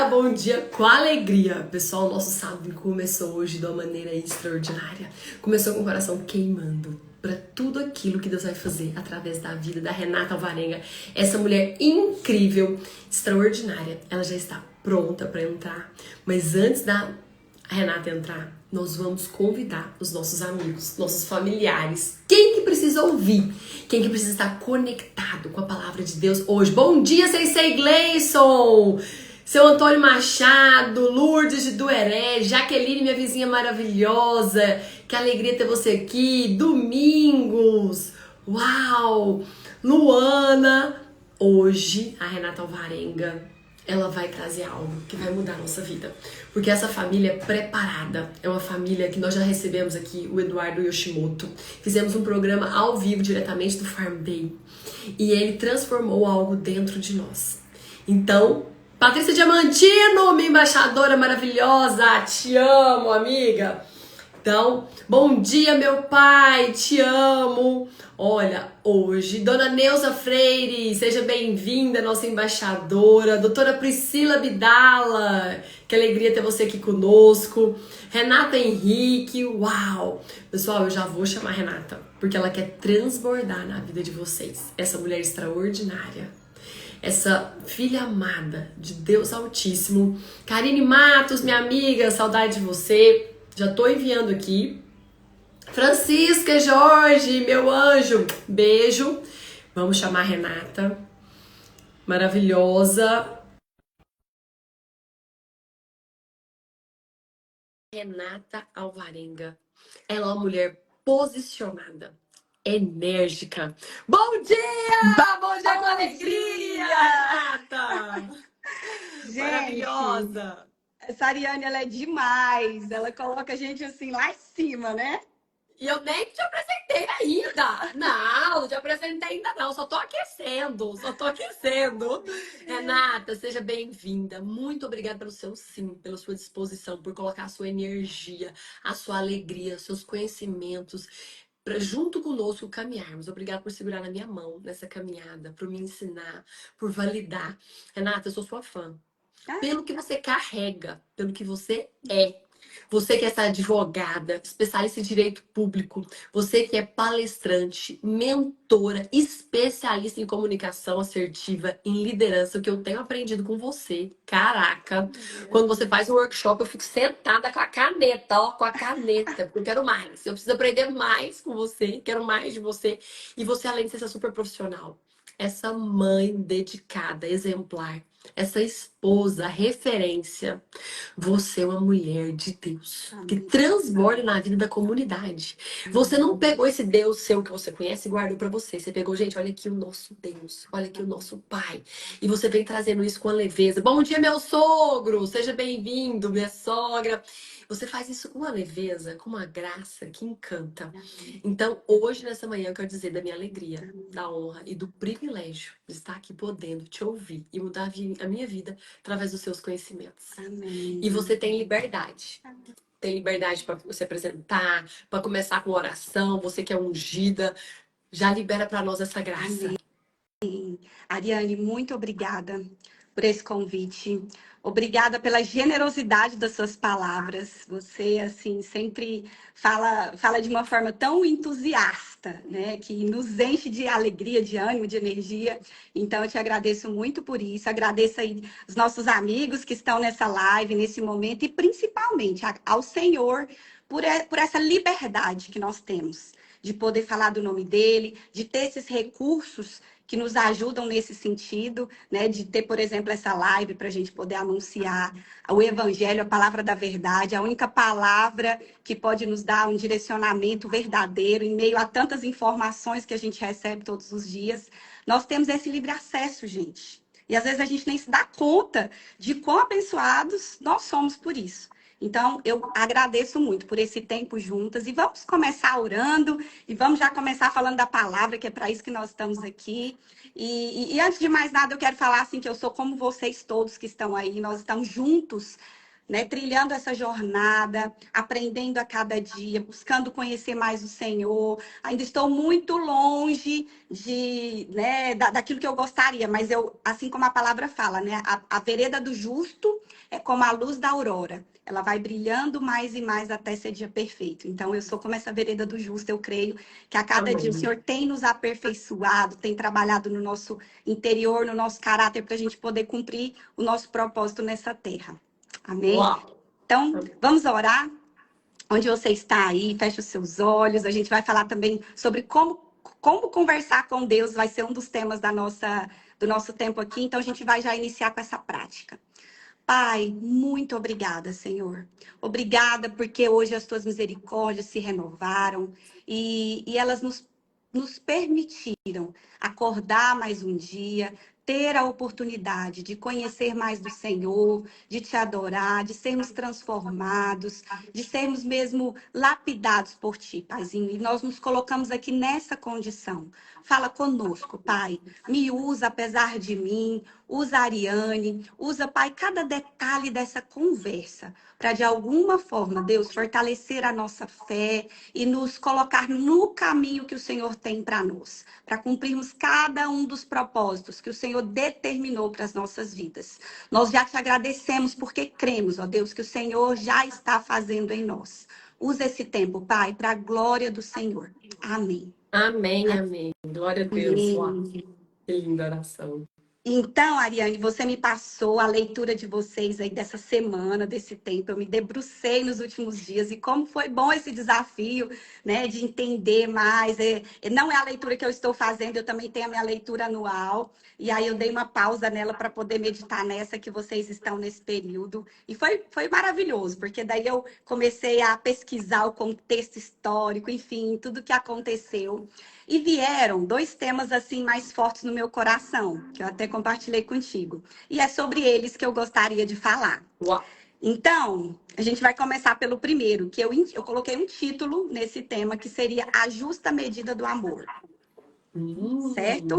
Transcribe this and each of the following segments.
Bom dia com alegria. Pessoal, nosso sábado começou hoje de uma maneira extraordinária. Começou com o coração queimando para tudo aquilo que Deus vai fazer através da vida da Renata Alvarenga. Essa mulher incrível, extraordinária. Ela já está pronta para entrar. Mas antes da Renata entrar, nós vamos convidar os nossos amigos, nossos familiares. Quem que precisa ouvir? Quem que precisa estar conectado com a palavra de Deus hoje? Bom dia, Sensei Gleison! Seu Antônio Machado, Lourdes de Dueré, Jaqueline, minha vizinha maravilhosa. Que alegria ter você aqui. Domingos, uau! Luana. Hoje, a Renata Alvarenga, ela vai trazer algo que vai mudar a nossa vida. Porque essa família é preparada. É uma família que nós já recebemos aqui, o Eduardo Yoshimoto. Fizemos um programa ao vivo, diretamente do Farm Day. E ele transformou algo dentro de nós. Então, Patrícia Diamantino, minha embaixadora maravilhosa. Te amo, amiga. Então, bom dia, meu pai, te amo. Olha, hoje, Dona Neuza Freire, seja bem-vinda, nossa embaixadora. Doutora Priscila Bidala, que alegria ter você aqui conosco. Renata Henrique, uau. Pessoal, eu já vou chamar a Renata, porque ela quer transbordar na vida de vocês. Essa mulher extraordinária. Essa filha amada de Deus Altíssimo. Karine Matos, minha amiga, saudade de você. Já tô enviando aqui. Francisca Jorge, meu anjo, beijo. Vamos chamar a Renata. Maravilhosa. Renata Alvarenga. Ela é uma mulher posicionada, enérgica. Bom dia! Bom dia com alegria, Renata! Gente, Maravilhosa! essa Ariane, ela é demais. Ela coloca a gente assim lá em cima, né? E eu nem te apresentei ainda. Não te apresentei ainda não. Só tô aquecendo. Renata, seja bem-vinda. Muito obrigada pelo seu sim, pela sua disposição, por colocar a sua energia, a sua alegria, seus conhecimentos para junto conosco caminharmos. Obrigada por segurar na minha mão nessa caminhada, por me ensinar, por validar. Renata, eu sou sua fã. Ah, Pelo que você carrega, pelo que você é. Você que é essa advogada, especialista em direito público, você que é palestrante, mentora, especialista em comunicação assertiva, em liderança, o que eu tenho aprendido com você. Caraca, quando você faz um workshop, eu fico sentada com a caneta, ó, com a caneta, porque eu quero mais. Eu preciso aprender mais com você, quero mais de você. E você, além de ser essa super profissional, essa mãe dedicada, exemplar, essa esposa, referência. Você é uma mulher de Deus que amém. transborda na vida da comunidade. Você não pegou esse Deus seu que você conhece e guardou pra você. Você pegou, gente, olha aqui o nosso Deus, olha aqui o nosso Pai. E você vem trazendo isso com a leveza. Bom dia, meu sogro! Seja bem-vindo, minha sogra. Você faz isso com uma leveza, com uma graça que encanta. Então, hoje, nessa manhã, eu quero dizer da minha alegria, da honra e do privilégio de estar aqui podendo te ouvir e mudar a minha vida através dos seus conhecimentos. E Amém. você tem liberdade. Tem liberdade para você apresentar, para começar com oração, você que é ungida, já libera para nós essa graça. Amém. Ariane, muito obrigada por esse convite. Obrigada pela generosidade das suas palavras. Você, assim, sempre fala de uma forma tão entusiasta, né? Que nos enche de alegria, de ânimo, de energia. Então, eu te agradeço muito por isso. Agradeço aí os nossos amigos que estão nessa live, nesse momento, e principalmente ao Senhor por essa liberdade que nós temos de poder falar do nome dele, de ter esses recursos que nos ajudam nesse sentido, né? De ter, por exemplo, essa live para a gente poder anunciar o Evangelho, a palavra da verdade, a única palavra que pode nos dar um direcionamento verdadeiro em meio a tantas informações que a gente recebe todos os dias. Nós temos esse livre acesso, gente. E às vezes a gente nem se dá conta de quão abençoados nós somos por isso. Então, eu agradeço muito por esse tempo juntas e vamos começar orando e vamos já começar falando da palavra, que é para isso que nós estamos aqui. E antes de mais nada, eu quero falar assim que eu sou como vocês todos que estão aí, nós estamos juntos né, trilhando essa jornada, aprendendo a cada dia, buscando conhecer mais o Senhor. Ainda estou muito longe né, daquilo que eu gostaria, mas eu, assim como a palavra fala, né, a vereda do justo é como a luz da aurora. Ela vai brilhando mais e mais até ser dia perfeito. Então, eu sou como essa vereda do justo. Eu creio que a cada dia o Amém. Senhor tem nos aperfeiçoado, tem trabalhado no nosso interior, no nosso caráter, para a gente poder cumprir o nosso propósito nessa terra. Amém? Uau. Então, vamos orar? Onde você está aí, feche os seus olhos. A gente vai falar também sobre como conversar com Deus, vai ser um dos temas do nosso tempo aqui. Então, a gente vai já iniciar com essa prática. Pai, muito obrigada, Senhor. Obrigada porque hoje as tuas misericórdias se renovaram e elas nos permitiram acordar mais um dia, ter a oportunidade de conhecer mais do Senhor, de te adorar, de sermos transformados, de sermos mesmo lapidados por ti, Paizinho. E nós nos colocamos aqui nessa condição. Fala conosco, Pai. Me usa apesar de mim. Usa a Ariane, usa, Pai, cada detalhe dessa conversa para, de alguma forma, Deus, fortalecer a nossa fé e nos colocar no caminho que o Senhor tem para nós, para cumprirmos cada um dos propósitos que o Senhor determinou para as nossas vidas. Nós já te agradecemos porque cremos, ó Deus, que o Senhor já está fazendo em nós. Usa esse tempo, Pai, para a glória do Senhor. Amém. Amém, amém. Glória a Deus. Uau, Amém. que linda oração. Então, Ariane, você me passou a leitura de vocês aí dessa semana, desse tempo. Eu me debrucei nos últimos dias e como foi bom esse desafio, né, de entender mais. Não é a leitura que eu estou fazendo, eu também tenho a minha leitura anual. E aí eu dei uma pausa nela para poder meditar nessa que vocês estão nesse período. E foi maravilhoso, porque daí eu comecei a pesquisar o contexto histórico, enfim, tudo que aconteceu. E vieram dois temas assim mais fortes no meu coração, que eu até compartilhei contigo. E é sobre eles que eu gostaria de falar. Uau. Então, a gente vai começar pelo primeiro, que eu coloquei um título nesse tema, que seria A Justa Medida do Amor. Certo?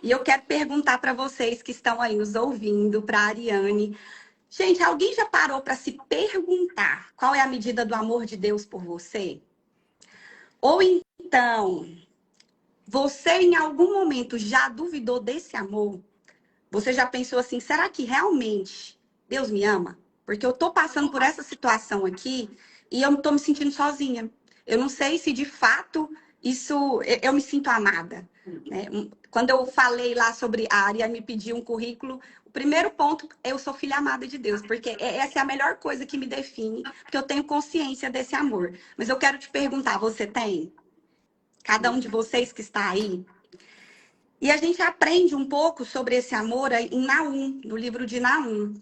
E eu quero perguntar para vocês que estão aí nos ouvindo, para a Ariane. Gente, alguém já parou para se perguntar qual é a medida do amor de Deus por você? Ou então, você em algum momento já duvidou desse amor? Você já pensou assim, será que realmente Deus me ama? Porque eu tô passando por essa situação aqui e eu tô me sentindo sozinha. Eu não sei se de fato eu me sinto amada, né? Quando eu falei lá sobre a área, me pediu um currículo. O primeiro ponto, eu sou filha amada de Deus, porque essa é a melhor coisa que me define, porque eu tenho consciência desse amor. Mas eu quero te perguntar, você tem? Cada um de vocês que está aí? E a gente aprende um pouco sobre esse amor em Naum, no livro de Naum.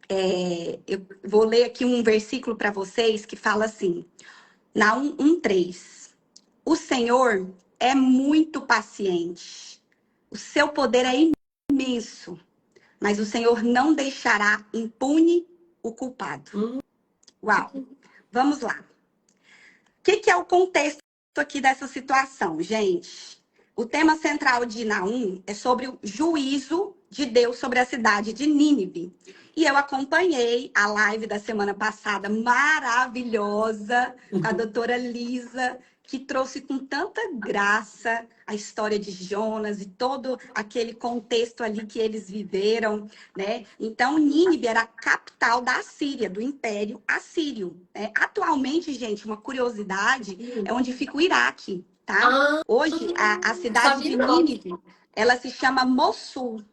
Eu vou ler aqui um versículo para vocês que fala assim, Naum 1:3. O Senhor é muito paciente. O seu poder é imenso, mas o Senhor não deixará impune o culpado. Uau! Vamos lá. O que é o contexto aqui dessa situação, gente? O tema central de Naum é sobre o juízo de Deus sobre a cidade de Nínive. E eu acompanhei a live da semana passada, maravilhosa, com a doutora Lisa, que trouxe com tanta graça a história de Jonas e todo aquele contexto ali que eles viveram, né? Então, Nínive era a capital da Assíria, do Império Assírio, né? Atualmente, gente, uma curiosidade, é onde fica o Iraque, tá? Hoje, a cidade de Nínive, ela se chama Mossul.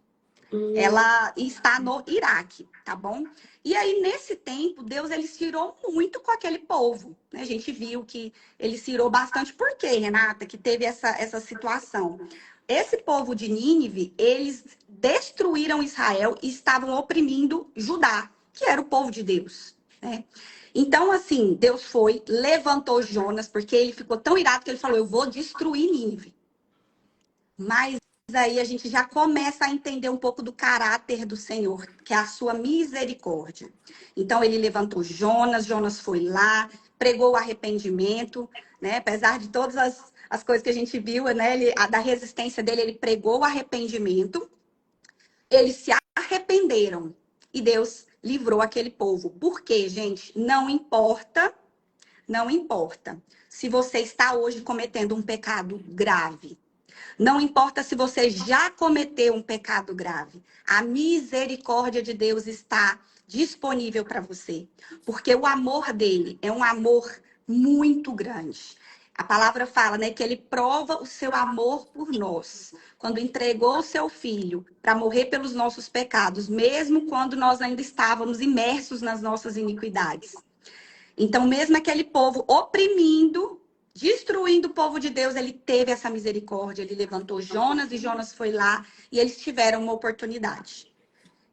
Ela está no Iraque, tá bom? E aí, nesse tempo, Deus, ele se irou muito com aquele povo, né? A gente viu que ele se irou bastante. Por quê, Renata, que teve essa situação? Esse povo de Nínive, eles destruíram Israel e estavam oprimindo Judá, que era o povo de Deus, né? Então, assim, Deus foi, levantou Jonas, porque ele ficou tão irado que ele falou, eu vou destruir Nínive. Mas aí a gente já começa a entender um pouco do caráter do Senhor, que é a sua misericórdia. Então, ele levantou Jonas, Jonas foi lá, pregou o arrependimento, né? Apesar de todas as coisas que a gente viu, né? Da resistência dele, ele pregou o arrependimento. Eles se arrependeram e Deus livrou aquele povo. Por quê, gente? Não importa, não importa se você está hoje cometendo um pecado grave. Não importa se você já cometeu um pecado grave. A misericórdia de Deus está disponível para você. Porque o amor dele é um amor muito grande. A palavra fala, né, que ele prova o seu amor por nós, quando entregou o seu filho para morrer pelos nossos pecados, mesmo quando nós ainda estávamos imersos nas nossas iniquidades. Então, mesmo aquele povo oprimindo, destruindo o povo de Deus, ele teve essa misericórdia. Ele levantou Jonas e Jonas foi lá e eles tiveram uma oportunidade.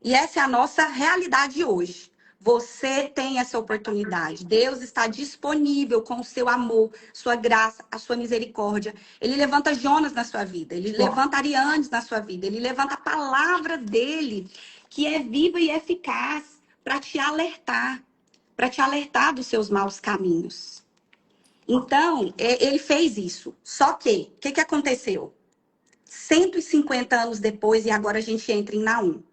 E essa é a nossa realidade hoje. Você tem essa oportunidade. Deus está disponível com o seu amor, sua graça, a sua misericórdia. Ele levanta Jonas na sua vida. Ele levanta Arianes na sua vida. Ele levanta a palavra dele, que é viva e eficaz, para te alertar dos seus maus caminhos. Então, ele fez isso. Só que, o que aconteceu? 150 anos depois, e agora a gente entra em Naum.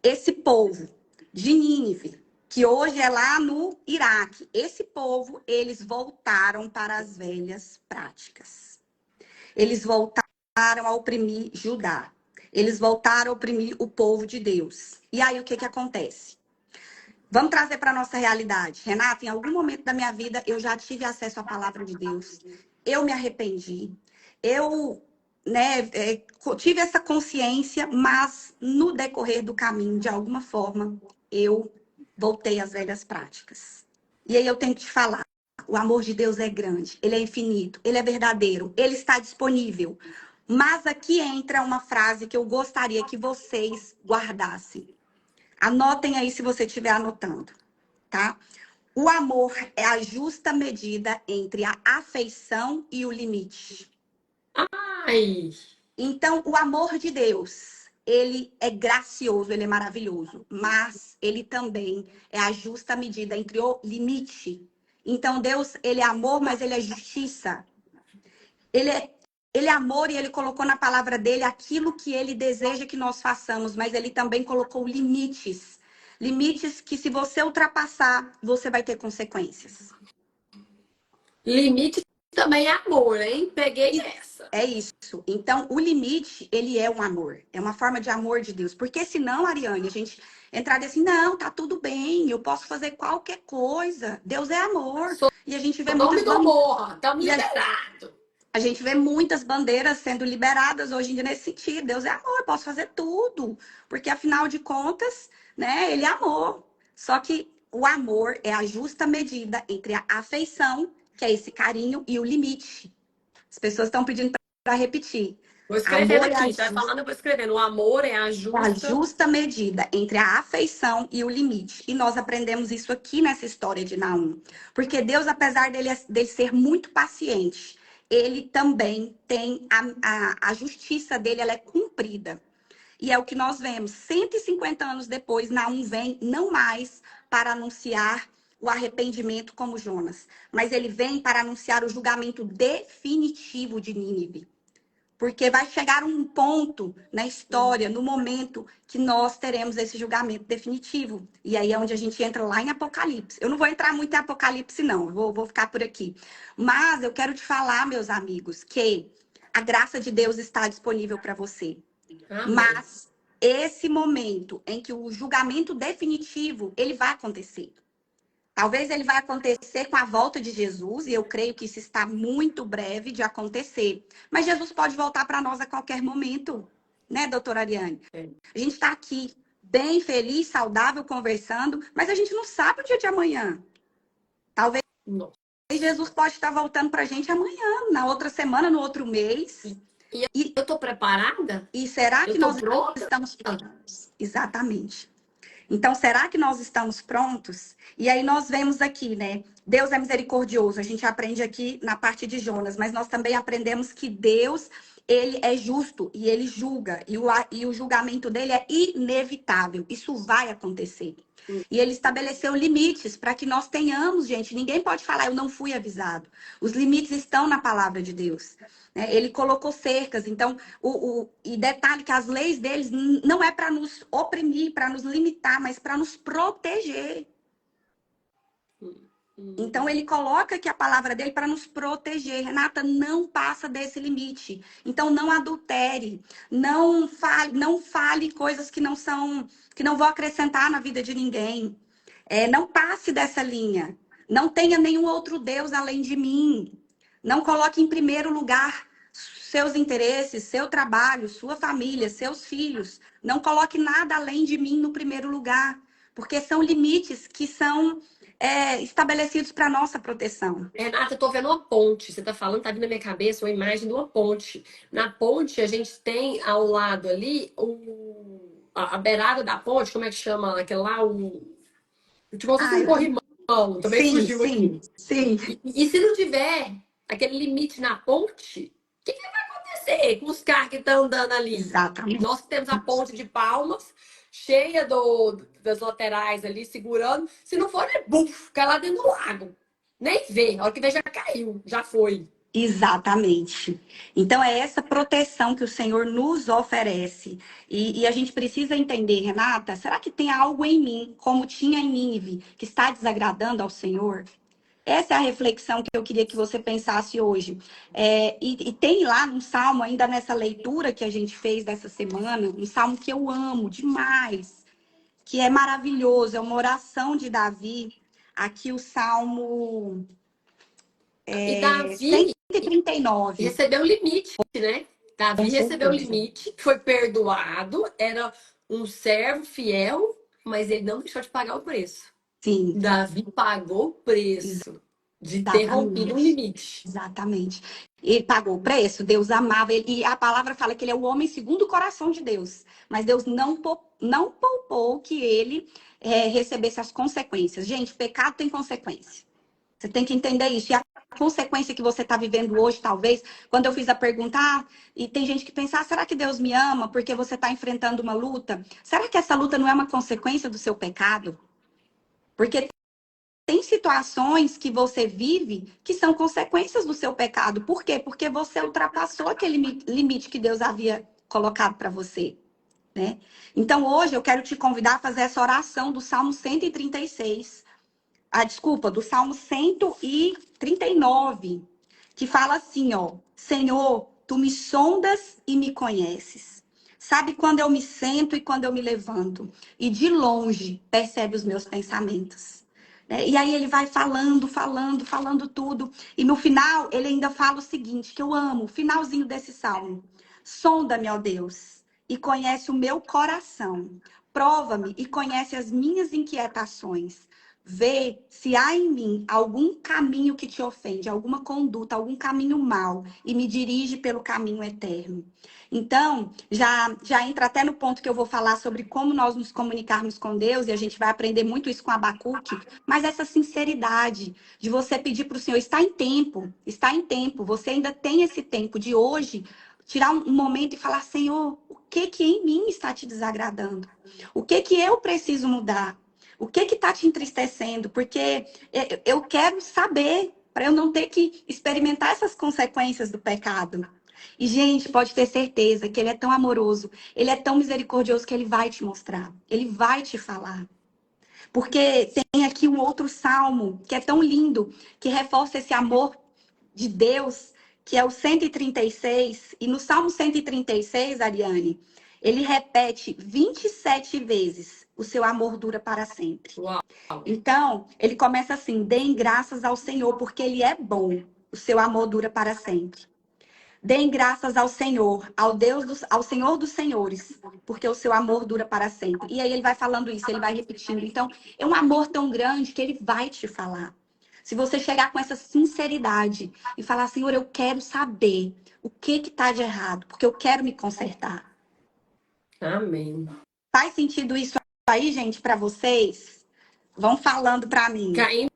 Esse povo de Nínive, que hoje é lá no Iraque, esse povo, eles voltaram para as velhas práticas. Eles voltaram a oprimir Judá. Eles voltaram a oprimir o povo de Deus. E aí, o que acontece? Vamos trazer para a nossa realidade. Renata, em algum momento da minha vida, eu já tive acesso à palavra de Deus. Eu me arrependi. Eu, tive essa consciência, mas no decorrer do caminho, de alguma forma, eu voltei às velhas práticas. E aí eu tenho que te falar. O amor de Deus é grande, ele é infinito, ele é verdadeiro, ele está disponível. Mas aqui entra uma frase que eu gostaria que vocês guardassem. Anotem aí se você estiver anotando, tá? O amor é a justa medida entre a afeição e o limite. Ai! Então, o amor de Deus, ele é gracioso, ele é maravilhoso, mas ele também é a justa medida entre o limite. Então, Deus, ele é amor, mas ele é justiça. Ele é amor e ele colocou na palavra dele aquilo que ele deseja que nós façamos, mas ele também colocou limites. Limites que, se você ultrapassar, você vai ter consequências. Limite também é amor, hein? Peguei essa. É isso. Então, o limite, ele é um amor. É uma forma de amor de Deus. Porque senão, Ariane, a gente entraria assim, não, tá tudo bem, eu posso fazer qualquer coisa. Deus é amor. E a gente vê muitas... Nome do morra, estamos liberados. A gente vê muitas bandeiras sendo liberadas hoje em dia nesse sentido. Deus é amor, eu posso fazer tudo. Porque, afinal de contas, né, ele é amor. Só que o amor é a justa medida entre a afeição, que é esse carinho, e o limite. As pessoas estão pedindo para repetir. Vou escrevendo aqui, tá falando, eu vou escrevendo. O amor é a justa medida entre a afeição e o limite. E nós aprendemos isso aqui nessa história de Naum. Porque Deus, apesar dele ser muito paciente, ele também tem a justiça dele, ela é cumprida. E é o que nós vemos. 150 anos depois, Naum vem não mais para anunciar o arrependimento como Jonas, mas ele vem para anunciar o julgamento definitivo de Nínive. Porque vai chegar um ponto na história, no momento, que nós teremos esse julgamento definitivo. E aí é onde a gente entra lá em Apocalipse. Eu não vou entrar muito em Apocalipse, não. Vou ficar por aqui. Mas eu quero te falar, meus amigos, que a graça de Deus está disponível para você. Amém. Mas esse momento em que o julgamento definitivo, ele vai acontecer. Talvez ele vai acontecer com a volta de Jesus, e eu creio que isso está muito breve de acontecer. Mas Jesus pode voltar para nós a qualquer momento, né, doutora Ariane? A gente está aqui bem feliz, saudável, conversando, mas a gente não sabe o dia de amanhã. Talvez Jesus pode estar voltando para a gente amanhã, na outra semana, no outro mês. E eu estou preparada? E será que nós estamos prontos? Exatamente. Então, será que nós estamos prontos? E aí nós vemos aqui, né? Deus é misericordioso. A gente aprende aqui na parte de Jonas, mas nós também aprendemos que Deus, ele é justo e ele julga, e o julgamento dele é inevitável. Isso vai acontecer. E ele estabeleceu limites para que nós tenhamos, gente. Ninguém pode falar, eu não fui avisado. Os limites estão na palavra de Deus. Né? Ele colocou cercas. Então, e detalhe que as leis deles não é para nos oprimir, para nos limitar, mas para nos proteger. Então, ele coloca aqui a palavra dele para nos proteger. Renata, não passa desse limite. Então, não adultere. Não fale coisas que não vão acrescentar na vida de ninguém. Não passe dessa linha. Não tenha nenhum outro Deus além de mim. Não coloque em primeiro lugar seus interesses, seu trabalho, sua família, seus filhos. Não coloque nada além de mim no primeiro lugar. Porque são limites que são estabelecidos para nossa proteção. Renata, eu tô vendo uma ponte. Você tá falando, tá vindo na minha cabeça uma imagem de uma ponte. Na ponte, a gente tem ao lado ali a beirada da ponte, como é que chama? Aquele lá, tipo, como se fosse um corrimão. Também Sim, fugiu aqui. sim. E se não tiver aquele limite na ponte, o que vai acontecer com os carros que estão andando ali? Exatamente. Nós temos a ponte de Palmas, cheia das laterais ali, segurando. Se não for, buf, cai lá dentro do lago. Nem vê. A hora que vê, já caiu, já foi. Exatamente. Então, é essa proteção que o Senhor nos oferece. E a gente precisa entender, Renata, será que tem algo em mim, como tinha em Nínive, que está desagradando ao Senhor? Essa é a reflexão que eu queria que você pensasse hoje. E tem lá no Salmo, ainda nessa leitura que a gente fez dessa semana, um Salmo que eu amo demais, que é maravilhoso, é uma oração de Davi. Aqui o Salmo E Davi 139. recebeu o limite, né? Com Davi recebeu o certeza. limite, foi perdoado, era um servo fiel, mas ele não deixou de pagar o preço. Sim, Davi pagou o preço de ter rompido um exatamente. limite. Exatamente. Ele pagou o preço, Deus amava ele. E a palavra fala que ele é o homem segundo o coração de Deus. Mas Deus não poupou que ele recebesse as consequências. Gente, pecado tem consequência. Você tem que entender isso. E a consequência que você está vivendo hoje, talvez, quando eu fiz a pergunta, e tem gente que pensa, será que Deus me ama porque você está enfrentando uma luta? Será que essa luta não é uma consequência do seu pecado? Porque tem situações que você vive que são consequências do seu pecado. Por quê? Porque você ultrapassou aquele limite que Deus havia colocado para você. Né? Então, hoje eu quero te convidar a fazer essa oração do Salmo 136. Desculpa, do Salmo 139, que fala assim, ó: Senhor, tu me sondas e me conheces. Sabe quando eu me sento e quando eu me levanto. E de longe percebe os meus pensamentos. E aí ele vai falando tudo. E no final ele ainda fala o seguinte, que eu amo, o finalzinho desse salmo. Sonda-me, ó Deus, e conhece o meu coração. Prova-me e conhece as minhas inquietações. Vê se há em mim algum caminho que te ofende, alguma conduta, algum caminho mau, e me dirige pelo caminho eterno. Então, já entra até no ponto que eu vou falar sobre como nós nos comunicarmos com Deus, e a gente vai aprender muito isso com Abacuque, mas essa sinceridade de você pedir para o Senhor, está em tempo, você ainda tem esse tempo de hoje, tirar um momento e falar, Senhor, o que em mim está te desagradando? O que eu preciso mudar? O que está te entristecendo? Porque eu quero saber, para eu não ter que experimentar essas consequências do pecado. E, gente, pode ter certeza que ele é tão amoroso, ele é tão misericordioso que ele vai te mostrar, ele vai te falar. Porque tem aqui um outro salmo que é tão lindo, que reforça esse amor de Deus, que é o 136. E no Salmo 136, Ariane, ele repete 27 vezes: o seu amor dura para sempre. Uau. Então, ele começa assim: deem graças ao Senhor, porque ele é bom. O seu amor dura para sempre. Deem graças ao Senhor, ao Senhor dos Senhores, porque o seu amor dura para sempre. E aí ele vai falando isso, ele vai repetindo. Então, é um amor tão grande que ele vai te falar. Se você chegar com essa sinceridade e falar, Senhor, eu quero saber o que está de errado, porque eu quero me consertar. Amém. Faz sentido isso aí, gente, para vocês? Vão falando para mim. Caindo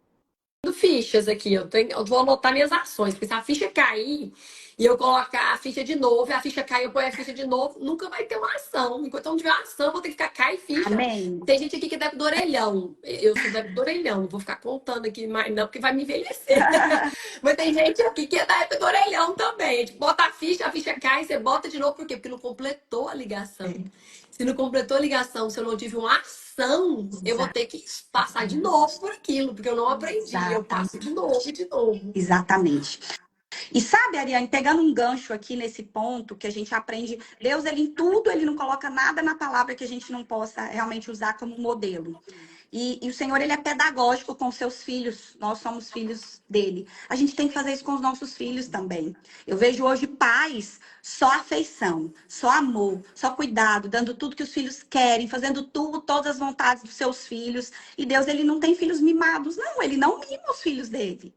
fichas aqui. Eu vou anotar minhas ações, porque se a ficha cair, e eu colocar a ficha de novo, e a ficha cai, eu ponho a ficha de novo, nunca vai ter uma ação. Enquanto não tiver uma ação, eu vou ter que ficar cai ficha. Amém. Tem gente aqui que é débito do orelhão. Eu sou débito do orelhão, não vou ficar contando aqui mais, não, porque vai me envelhecer. Mas tem gente aqui que é débito do orelhão também. Tipo, bota a ficha cai, você bota de novo, por quê? Porque não completou a ligação. Se não completou a ligação, se eu não tive uma ação, eu vou ter que passar de novo por aquilo, porque eu não aprendi. Eu passo de novo e de novo. Exatamente. E sabe, Ariane, pegando um gancho aqui nesse ponto que a gente aprende, Deus, ele em tudo, ele não coloca nada na palavra que a gente não possa realmente usar como modelo. E o Senhor, ele é pedagógico com seus filhos, nós somos filhos dele. A gente tem que fazer isso com os nossos filhos também. Eu vejo hoje pais só afeição, só amor, só cuidado, dando tudo que os filhos querem, fazendo tudo, todas as vontades dos seus filhos. E Deus, ele não tem filhos mimados, não, ele não mima os filhos dele.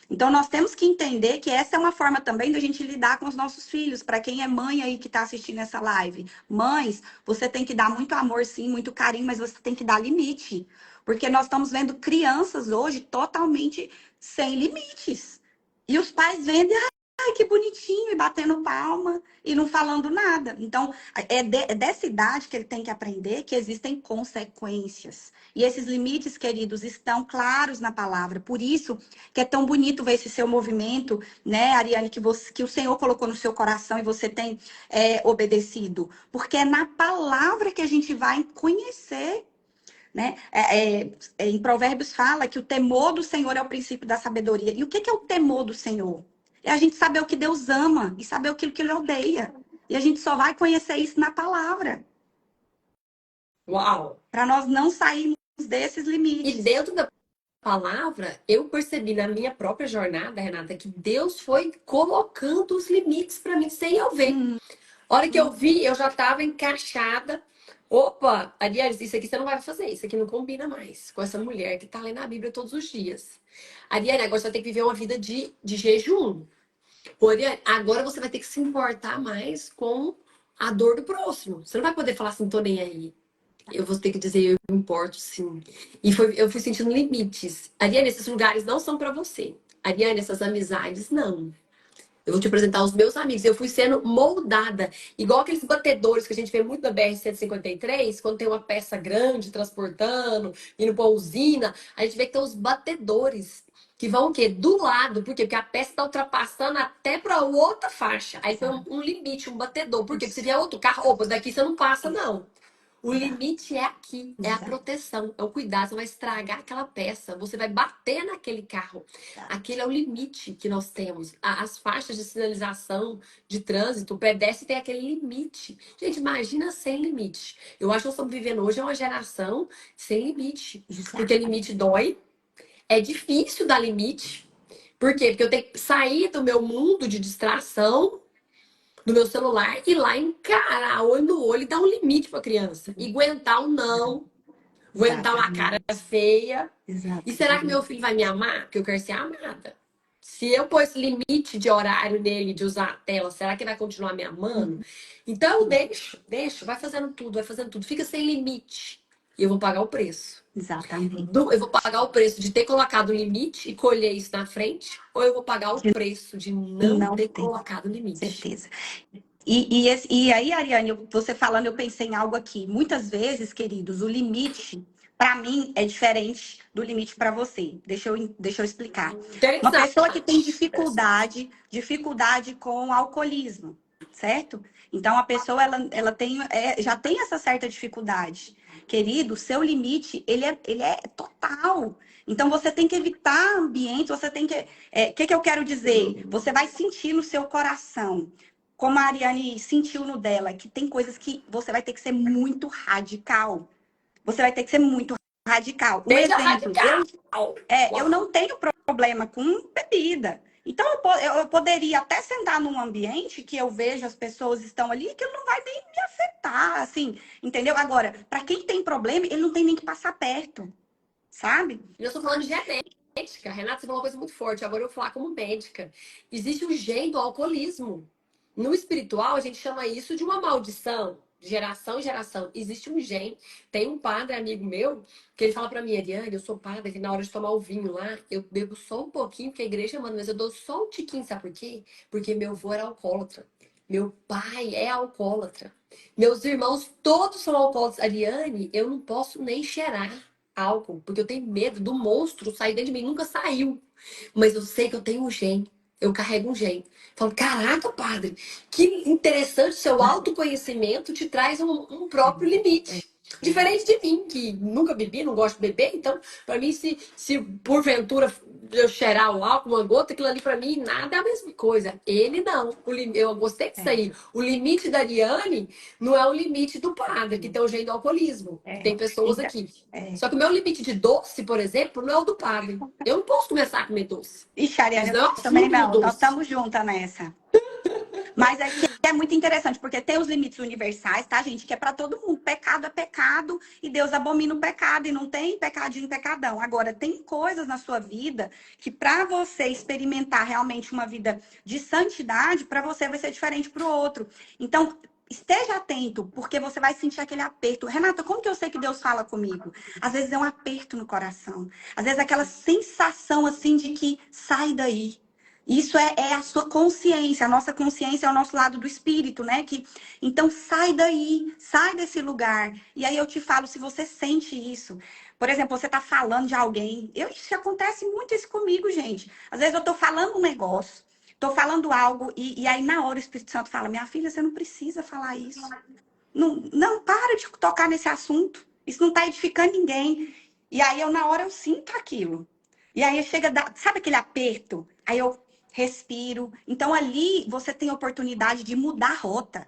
Então, nós temos que entender que essa é uma forma também da gente lidar com os nossos filhos. Para quem é mãe aí que está assistindo essa live. Mães, você tem que dar muito amor, sim, muito carinho, mas você tem que dar limite. Porque nós estamos vendo crianças hoje totalmente sem limites. E os pais vendem, ai, que bonitinho, e batendo palma e não falando nada. Então, é dessa idade que ele tem que aprender que existem consequências. E esses limites, queridos, estão claros na palavra. Por isso que é tão bonito ver esse seu movimento, né, Ariane, que o Senhor colocou no seu coração e você tem obedecido. Porque é na palavra que a gente vai conhecer, né? Em Provérbios fala que o temor do Senhor é o princípio da sabedoria. E o que é o temor do Senhor? É a gente saber o que Deus ama e saber aquilo que ele odeia. E a gente só vai conhecer isso na palavra. Uau! Para nós não sairmos desses E limites. dentro da palavra, eu percebi na minha própria jornada, Renata, que Deus foi colocando os limites para mim sem eu ver. A hora que eu vi, eu já estava encaixada. Opa, Ariane, isso aqui você não vai fazer, isso aqui não combina mais com essa mulher que está lendo a Bíblia todos os dias. Ariane, agora você vai ter que viver uma vida de jejum. Ariane, agora você vai ter que se importar mais com a dor do próximo. Você não vai poder falar assim, tô nem aí. Eu vou ter que dizer, eu me importo, sim. Eu fui sentindo limites. Ariane, esses lugares não são para você. Ariane, essas amizades, não. Eu vou te apresentar os meus amigos. Eu fui sendo moldada. Igual aqueles batedores que a gente vê muito na BR-153, quando tem uma peça grande transportando, indo pra usina, a gente vê que tem os batedores. Que vão o quê? Do lado. Por quê? Porque a peça está ultrapassando até para outra faixa. Aí foi um limite, um batedor. Por quê? Porque se vier outro carro, opa, daqui você não passa, não. O limite é aqui, é a proteção, é o cuidado. Você vai estragar aquela peça, você vai bater naquele carro. Aquele é o limite que nós temos. As faixas de sinalização de trânsito, o pedestre tem aquele limite. Gente, imagina sem limite. Eu acho que nós estamos vivendo hoje uma geração sem limite. Porque limite dói, é difícil dar limite. Por quê? Porque eu tenho que sair do meu mundo de distração do meu celular e ir lá encarar olho no olho e dar um limite para a criança. E aguentar um não, aguentar uma cara feia. E será que meu filho vai me amar? Porque eu quero ser amada. Se eu pôr esse limite de horário nele, de usar a tela, será que ele vai continuar me amando? Então, deixa, vai fazendo tudo, vai fazendo tudo. Fica sem limite. E eu vou pagar o preço. Exatamente. Eu vou pagar o preço de ter colocado o limite e colher isso na frente, ou eu vou pagar o preço de não ter colocado o limite. Certeza. E aí, Ariane, você falando, eu pensei em algo aqui. Muitas vezes, queridos, o limite, para mim, é diferente do limite para você. Deixa eu explicar. Uma pessoa que tem dificuldade com o alcoolismo, certo? Então, a pessoa, ela já tem essa certa dificuldade. Querido, o seu limite, ele é total. Então, você tem que evitar ambientes, você tem que... O que eu quero dizer? Você vai sentir no seu coração, como a Ariane sentiu no dela, que tem coisas que você vai ter que ser muito radical. Você vai ter que ser muito radical. Um exemplo, eu não tenho problema com bebida. Então, eu poderia até sentar num ambiente que eu vejo as pessoas estão ali, que não vai nem me afetar, assim, entendeu? Agora, para quem tem problema, ele não tem nem que passar perto, sabe? Eu estou falando de genética. Renata, você falou uma coisa muito forte. Agora eu vou falar como médica. Existe o gene do alcoolismo. No espiritual, a gente chama isso de uma maldição. geração em geração. Existe um gen. Tem um padre amigo meu que ele fala pra mim, Ariane, eu sou padre, que na hora de tomar o vinho lá, eu bebo só um pouquinho, porque a igreja manda, mas eu dou só um tiquinho, sabe por quê? Porque meu avô era alcoólatra. Meu pai é alcoólatra. Meus irmãos todos são alcoólatras. Ariane, eu não posso nem cheirar álcool, porque eu tenho medo do monstro sair dentro de mim. Nunca saiu. Mas eu sei que eu tenho um gen. Eu carrego um gen. Falo, caraca, padre, que interessante, seu autoconhecimento te traz um próprio limite. Diferente de mim, que nunca bebi, não gosto de beber, então, pra mim, se porventura eu cheirar o álcool, uma gota, aquilo ali pra mim, nada é a mesma coisa. Ele não. Eu gostei disso aí. O limite da Ariane não é o limite do padre, que tem o jeito do alcoolismo. Tem pessoas Então, aqui. Só que o meu limite de doce, por exemplo, não é o do padre. Eu não posso começar a comer doce. ixi, Ariane, Isso eu não é um também absurdo no não. Nós doce. estamos juntas nessa. Mas é que é muito interessante, porque tem os limites universais, tá, gente? Que é para todo mundo. Pecado é pecado e Deus abomina o pecado e não tem pecadinho, pecadão. Agora, tem coisas na sua vida que para você experimentar realmente uma vida de santidade, para você vai ser diferente para o outro. Então, esteja atento, porque você vai sentir aquele aperto. Renata, como que eu sei que Deus fala comigo? Às vezes é um aperto no coração. Às vezes é aquela sensação assim de que sai daí. Isso é a sua consciência. A nossa consciência é o nosso lado do espírito, né? Então sai daí, sai desse lugar. E aí eu te falo, se você sente isso. Por exemplo, você tá falando de alguém. Isso acontece muito isso comigo, gente. Às vezes eu tô falando um negócio, tô falando algo, e aí na hora o Espírito Santo fala: minha filha, você não precisa falar isso. Não, não para de tocar nesse assunto. Isso não tá edificando ninguém. E aí eu, na hora, eu sinto aquilo. E aí chega, sabe aquele aperto? Aí eu respiro. Então ali você tem a oportunidade de mudar a rota,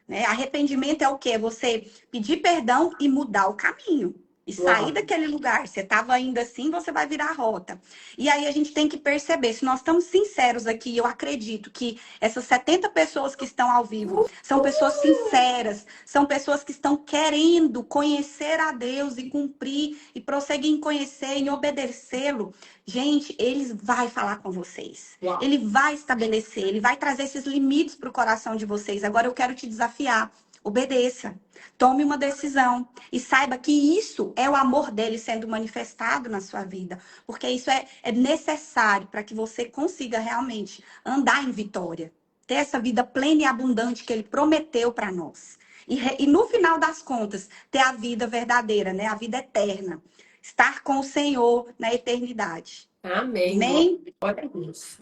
né? Arrependimento é o quê? Você pedir perdão e mudar o caminho. E sair Uau. daquele lugar. Você estava indo assim, você vai virar a rota. E aí a gente tem que perceber, se nós estamos sinceros aqui, eu acredito que essas 70 pessoas que estão ao vivo são pessoas sinceras, são pessoas que estão querendo conhecer a Deus e cumprir, e prosseguir em conhecer, em obedecê-lo. Gente, ele vai falar com vocês. Uau. Ele vai estabelecer, ele vai trazer esses limites para o coração de vocês. Agora eu quero te desafiar. Obedeça. Tome uma decisão. E saiba que isso é o amor dele sendo manifestado na sua vida. Porque isso é necessário para que você consiga realmente andar em vitória. Ter essa vida plena e abundante que ele prometeu para nós. E no final das contas, ter a vida verdadeira, né? A vida eterna. Estar com o Senhor na eternidade. Amém. Amém? Glória a Deus.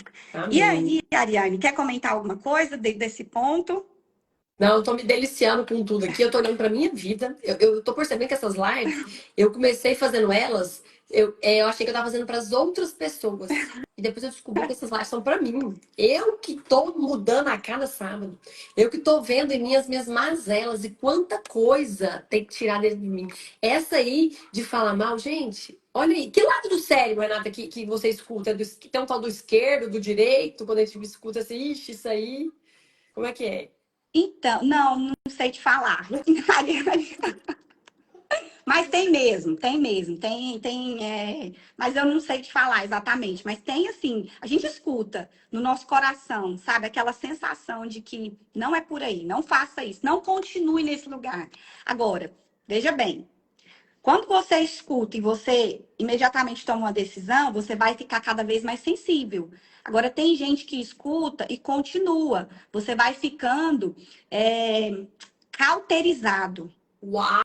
E Amém. aí, Ariane, quer comentar alguma coisa desse ponto? Não, eu tô me deliciando com tudo aqui. Eu tô olhando pra minha vida. Eu tô percebendo que essas lives, eu comecei fazendo elas, eu achei que eu tava fazendo pras outras pessoas. E depois eu descobri que essas lives são pra mim. Eu que tô mudando a cada sábado. Eu que tô vendo em mim as minhas mazelas e quanta coisa tem que tirar dentro de mim. Essa aí de falar mal, gente, olha aí. Que lado do cérebro, Renata, que você escuta? Que tem um tal do esquerdo, do direito, quando a gente escuta assim, ixi, isso aí. Como é que é? Então, não sei te falar. Mas tem mesmo, mas eu não sei te falar exatamente. Mas tem assim, a gente escuta no nosso coração, sabe? Aquela sensação de que não é por aí, não faça isso, não continue nesse lugar. Agora, veja bem, quando você escuta e você imediatamente toma uma decisão, você vai ficar cada vez mais sensível. Agora, tem gente que escuta e continua. Você vai ficando cauterizado. Uau!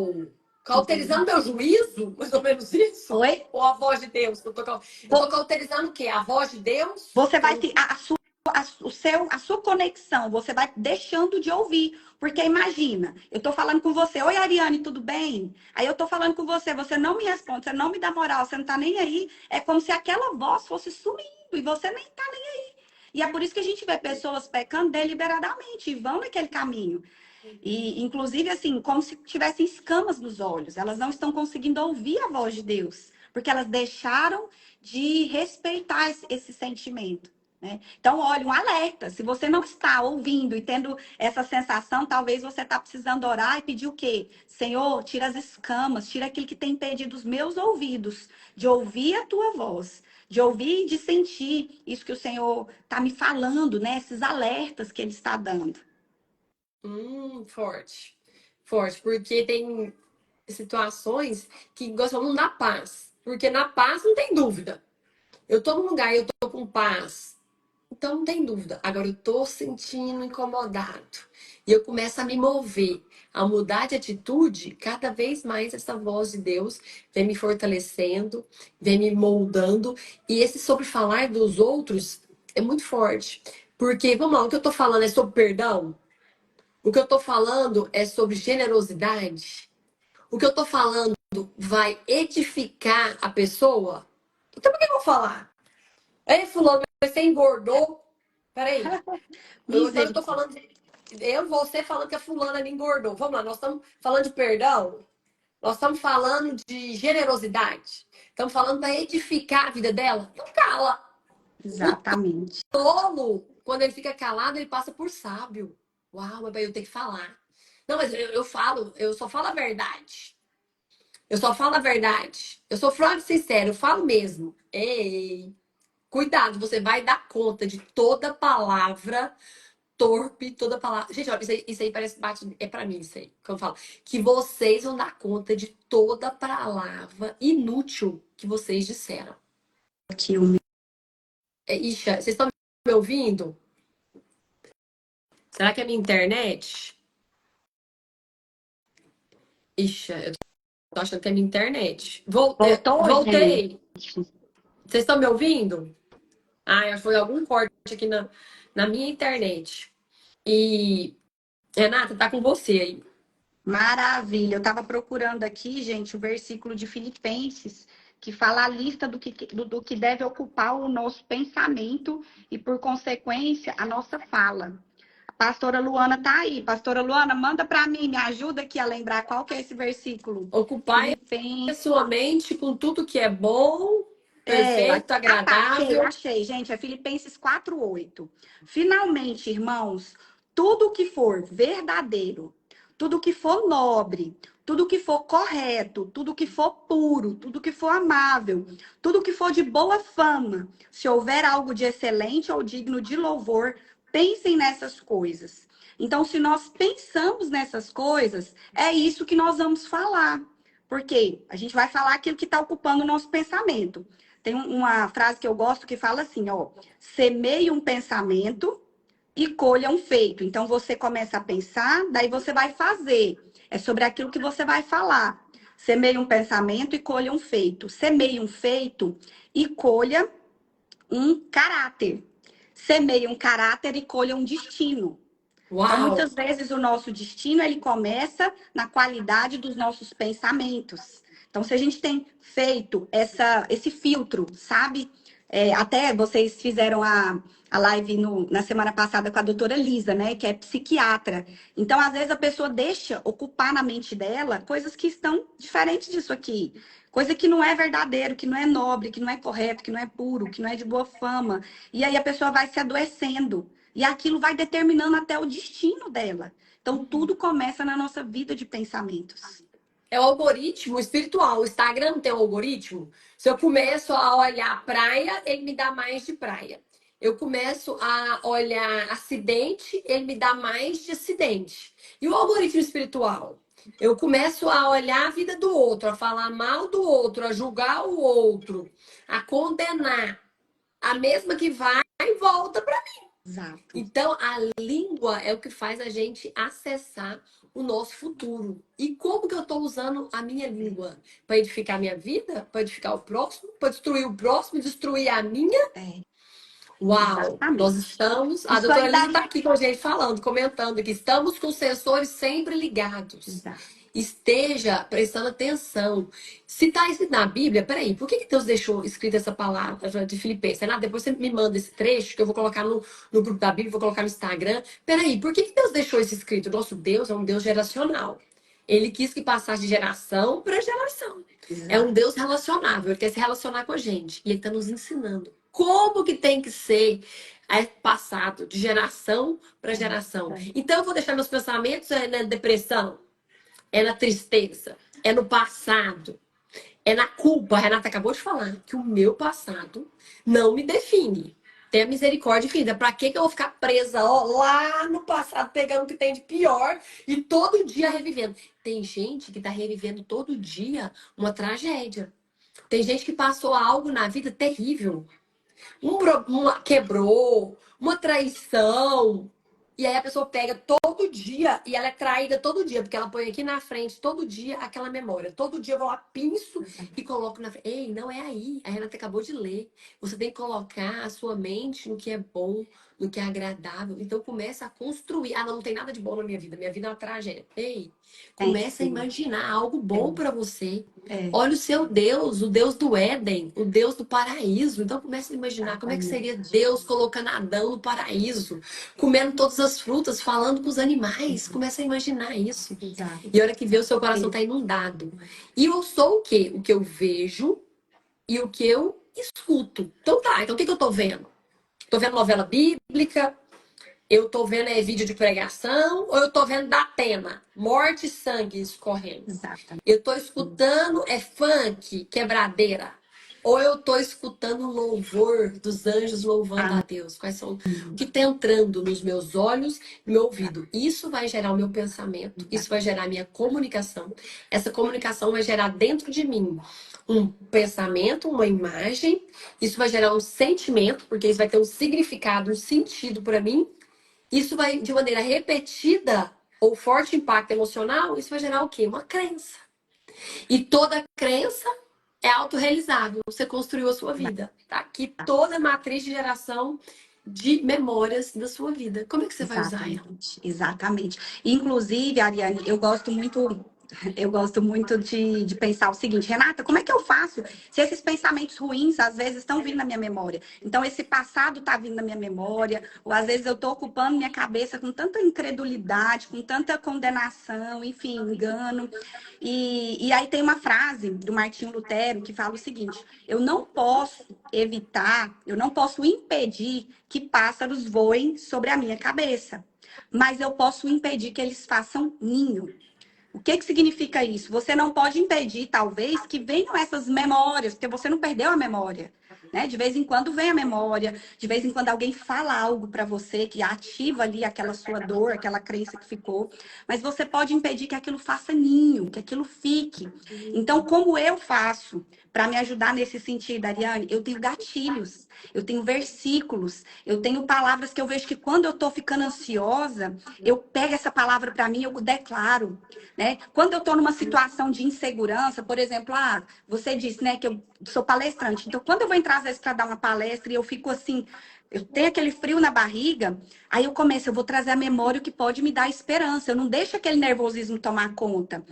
Entendeu? Cauterizando meu juízo? Mais ou menos isso? Oi? Ou a voz de Deus? Eu tô cauterizando o quê? A voz de Deus? Você Que eu vai não... a sua conexão, você vai deixando de ouvir. Porque imagina, eu tô falando com você, oi Ariane, tudo bem? Aí eu tô falando com você, você não me responde, você não me dá moral, você não tá nem aí. É como se aquela voz fosse sumindo e você nem tá nem aí. E é por isso que a gente vê pessoas pecando deliberadamente e vão naquele caminho. E, inclusive, assim, como se tivessem escamas nos olhos. Elas não estão conseguindo ouvir a voz de Deus, porque elas deixaram de respeitar esse sentimento. Né? Então, olha, um alerta. Se você não está ouvindo e tendo essa sensação, talvez você está precisando orar e pedir o quê? Senhor, tira as escamas, tira aquilo que tem impedido os meus ouvidos de ouvir a tua voz, de ouvir e de sentir isso que o Senhor está me falando, né? Esses alertas que Ele está dando. Forte. Forte, porque tem situações que gostam da paz. Porque na paz não tem dúvida. Eu tô num lugar e eu tô com paz. Então não tem dúvida. Agora eu tô sentindo incomodado. E eu começo a me mover, a mudar de atitude, cada vez mais essa voz de Deus vem me fortalecendo, vem me moldando. E esse sobre falar dos outros é muito forte. Porque, vamos lá, o que eu tô falando é sobre perdão? O que eu tô falando é sobre generosidade? O que eu tô falando vai edificar a pessoa? Então por que eu vou falar? Ei, fulano, você engordou? Peraí. Então eu tô Misericórdia. falando. Você falando que a fulana me engordou. Vamos lá, nós estamos falando de perdão. Nós estamos falando de generosidade. Estamos falando para edificar a vida dela. Não cala. O Exatamente. tolo, quando ele fica calado, ele passa por sábio. Uau, mas eu tenho que falar. Não, mas eu falo, eu só falo a verdade. Eu só falo a verdade. Eu sou franco e sincero, eu falo mesmo. Ei, cuidado, você vai dar conta de toda palavra torpe, toda palavra. Gente, olha, isso aí parece bate. É pra mim, isso aí. Que eu falo. Que vocês vão dar conta de toda palavra inútil que vocês disseram. Aqui o meu. Ixi, vocês estão me ouvindo? Será que é minha internet? Ixi, eu tô achando que é minha internet. Voltou, gente? Voltei. Vocês estão me ouvindo? Ah, acho que foi algum corte aqui na minha internet. E, Renata, tá com você aí. Maravilha. Eu estava procurando aqui, gente, o versículo de Filipenses, que fala a lista do que deve ocupar o nosso pensamento e, por consequência, a nossa fala. A pastora Luana tá aí. Pastora Luana, manda para mim, me ajuda aqui a lembrar qual que é esse versículo. Ocupar a Filipenses. sua mente com tudo que é bom, perfeito, Tá, achei, agradável. achei, gente. É Filipenses 4:8. Finalmente, irmãos, tudo que for verdadeiro, tudo que for nobre, tudo que for correto, tudo que for puro, tudo que for amável, tudo que for de boa fama, se houver algo de excelente ou digno de louvor, pensem nessas coisas. Então, se nós pensamos nessas coisas, é isso que nós vamos falar. Porque a gente vai falar aquilo que está ocupando o nosso pensamento. Tem uma frase que eu gosto que fala assim, ó, semeie um pensamento e colha um feito. Então você começa a pensar, daí você vai fazer. É sobre aquilo que você vai falar. Semeie um pensamento e colha um feito. Semeie um feito e colha um caráter. Semeie um caráter e colha um destino. Então, Uau! muitas vezes o nosso destino ele começa na qualidade dos nossos pensamentos. Então, se a gente tem feito esse filtro, sabe? Até vocês fizeram a live na semana passada com a doutora Lisa, né? Que é psiquiatra. Então, às vezes, a pessoa deixa ocupar na mente dela coisas que estão diferentes disso aqui. Coisa que não é verdadeiro, que não é nobre, que não é correto, que não é puro, que não é de boa fama. E aí a pessoa vai se adoecendo. E aquilo vai determinando até o destino dela. Então, tudo começa na nossa vida de pensamentos. É o algoritmo espiritual. O Instagram não tem um algoritmo. Se eu começo a olhar praia, ele me dá mais de praia. Eu começo a olhar acidente, ele me dá mais de acidente. E o algoritmo espiritual? Eu começo a olhar a vida do outro, a falar mal do outro, a julgar o outro, a condenar. A mesma que vai e volta para. Exato. Então, a língua é o que faz a gente acessar o nosso futuro. E como que eu estou usando a minha língua? Para edificar a minha vida? Para edificar o próximo? Para destruir o próximo? Destruir a minha? É, Uau! Nós exatamente. estamos. A Isso aí doutora Lisa dá. está aqui com a gente falando, comentando que estamos com os sensores sempre ligados. Exato. Esteja prestando atenção. Se está escrito na Bíblia, peraí, por que Deus deixou escrita essa palavra de Filipenses? Renato, depois você me manda esse trecho que eu vou colocar no grupo da Bíblia, vou colocar no Instagram. Peraí, por que Deus deixou isso escrito? Nosso Deus é um Deus geracional. Ele quis que passasse de geração para geração. É um Exato. Deus relacionável, ele quer se relacionar com a gente. E ele está nos ensinando como que tem que ser passado de geração para geração. Então eu vou deixar meus pensamentos na depressão, é na tristeza, é no passado, é na culpa. A Renata acabou de falar que o meu passado não me define. Tenha misericórdia infinita. Pra que eu vou ficar presa, ó, lá no passado, pegando o que tem de pior e todo dia revivendo? Tem gente que tá revivendo todo dia uma tragédia. Tem gente que passou algo na vida terrível. Quebrou, uma traição. E aí a pessoa pega todo dia e ela é traída todo dia, porque ela põe aqui na frente todo dia aquela memória. Todo dia eu vou lá, pinço e coloco na frente. Ei, não é aí. A Renata acabou de ler. Você tem que colocar a sua mente no que é bom, no que é agradável. Então começa a construir. Ah, não tem nada de bom na minha vida. Minha vida é uma tragédia. Ei, Tem começa a sim. imaginar algo bom para você. É, Olha o seu Deus, o Deus do Éden, o Deus do paraíso. Então comece a imaginar como é que seria exatamente. Deus colocando Adão no paraíso, comendo todas as frutas, falando com os animais. Comece a imaginar isso. Exato. E a hora que vê, o seu coração Sim. está inundado. E eu sou o quê? O que eu vejo e o que eu escuto. Então tá, então o que que eu tô vendo? Tô vendo novela bíblica, eu tô vendo vídeo de pregação, ou eu tô vendo da Atena, morte e sangue escorrendo. Exatamente. Eu tô escutando funk, quebradeira. Ou eu tô escutando louvor dos anjos louvando a Amém. Deus. Quais são o que tá entrando nos meus olhos, no meu ouvido? Isso vai gerar o meu pensamento, isso vai gerar a minha comunicação. Essa comunicação vai gerar dentro de mim um pensamento, uma imagem. Isso vai gerar um sentimento, porque isso vai ter um significado, um sentido para mim. Isso vai, de maneira repetida ou forte impacto emocional, isso vai gerar o quê? Uma crença. E toda crença é autorrealizável. Você construiu a sua vida. Tá aqui toda a matriz de geração de memórias da sua vida. Como é que você vai usar ela? Exatamente, exatamente. Inclusive, Ariane, eu gosto muito de pensar o seguinte, Renata, como é que eu faço se esses pensamentos ruins às vezes estão vindo na minha memória? Então, esse passado está vindo na minha memória, ou às vezes eu estou ocupando minha cabeça com tanta incredulidade, com tanta condenação, enfim, engano. E aí tem uma frase do Martinho Lutero que fala o seguinte: eu não posso evitar, eu não posso impedir que pássaros voem sobre a minha cabeça, mas eu posso impedir que eles façam ninho. O que que significa isso? Você não pode impedir, talvez, que venham essas memórias, porque você não perdeu a memória, né? De vez em quando vem a memória, de vez em quando alguém fala algo para você que ativa ali aquela sua dor, aquela crença que ficou, mas você pode impedir que aquilo faça ninho, que aquilo fique. Então, como eu faço para me ajudar nesse sentido, Ariane? Eu tenho gatilhos, eu tenho versículos, eu tenho palavras que eu vejo que quando eu estou ficando ansiosa, eu pego essa palavra para mim, eu declaro, né? Quando eu estou numa situação de insegurança, por exemplo, você disse, né, que eu sou palestrante. Então, quando eu vou entrar às vezes para dar uma palestra e eu fico assim, eu tenho aquele frio na barriga, aí eu vou trazer a memória o que pode me dar esperança. Eu não deixo aquele nervosismo tomar conta.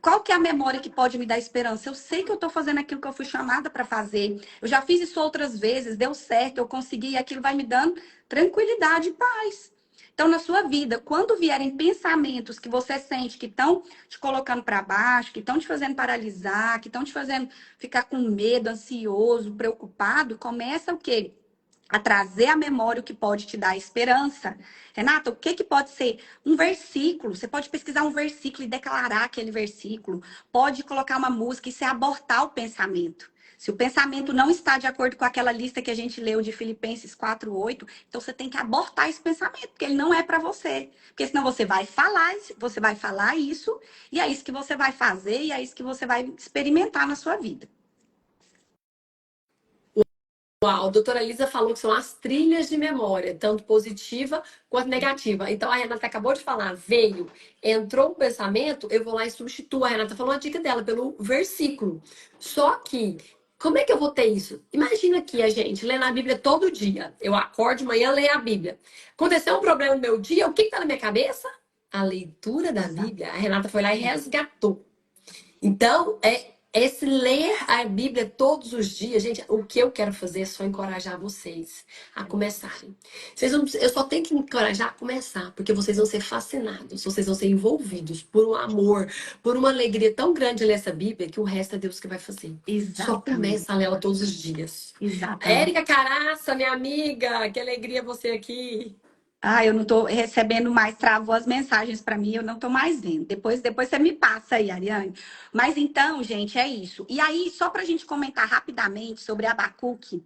Qual que é a memória que pode me dar esperança? Eu sei que eu estou fazendo aquilo que eu fui chamada para fazer. Eu já fiz isso outras vezes, deu certo, eu consegui, e aquilo vai me dando tranquilidade e paz. Então, na sua vida, quando vierem pensamentos que você sente que estão te colocando para baixo, que estão te fazendo paralisar, que estão te fazendo ficar com medo, ansioso, preocupado, começa o quê? A trazer à memória o que pode te dar esperança. Renata, o que que pode ser? Um versículo. Você pode pesquisar um versículo e declarar aquele versículo. Pode colocar uma música e se abortar o pensamento. Se o pensamento não está de acordo com aquela lista que a gente leu de Filipenses 4:8, então você tem que abortar esse pensamento, porque ele não é para você. Porque senão você vai falar isso, e é isso que você vai fazer, e é isso que você vai experimentar na sua vida. Uau, a doutora Lisa falou que são as trilhas de memória, tanto positiva quanto negativa. Então a Renata acabou de falar, veio, entrou um pensamento, eu vou lá e substituo. A Renata falou a dica dela pelo versículo. Só que, como é que eu vou ter isso? Imagina que a gente lê na Bíblia todo dia. Eu acordo de manhã, leio a Bíblia. Aconteceu um problema no meu dia, o que está na minha cabeça? A leitura da Exato. Bíblia. A Renata foi lá e resgatou. Então, esse ler a Bíblia todos os dias, gente, o que eu quero fazer é só encorajar vocês a começarem. Eu só tenho que encorajar a começar, porque vocês vão ser fascinados, vocês vão ser envolvidos por um amor, por uma alegria tão grande de ler essa Bíblia que o resto é Deus que vai fazer. Só Exatamente. começa a ler ela todos os dias. Exatamente. Érica Caraça, minha amiga, que alegria você aqui. Eu não estou recebendo mais, travou as mensagens para mim, eu não estou mais vendo. Depois você me passa aí, Ariane. Mas então, gente, é isso. E aí, só para a gente comentar rapidamente sobre Abacuque,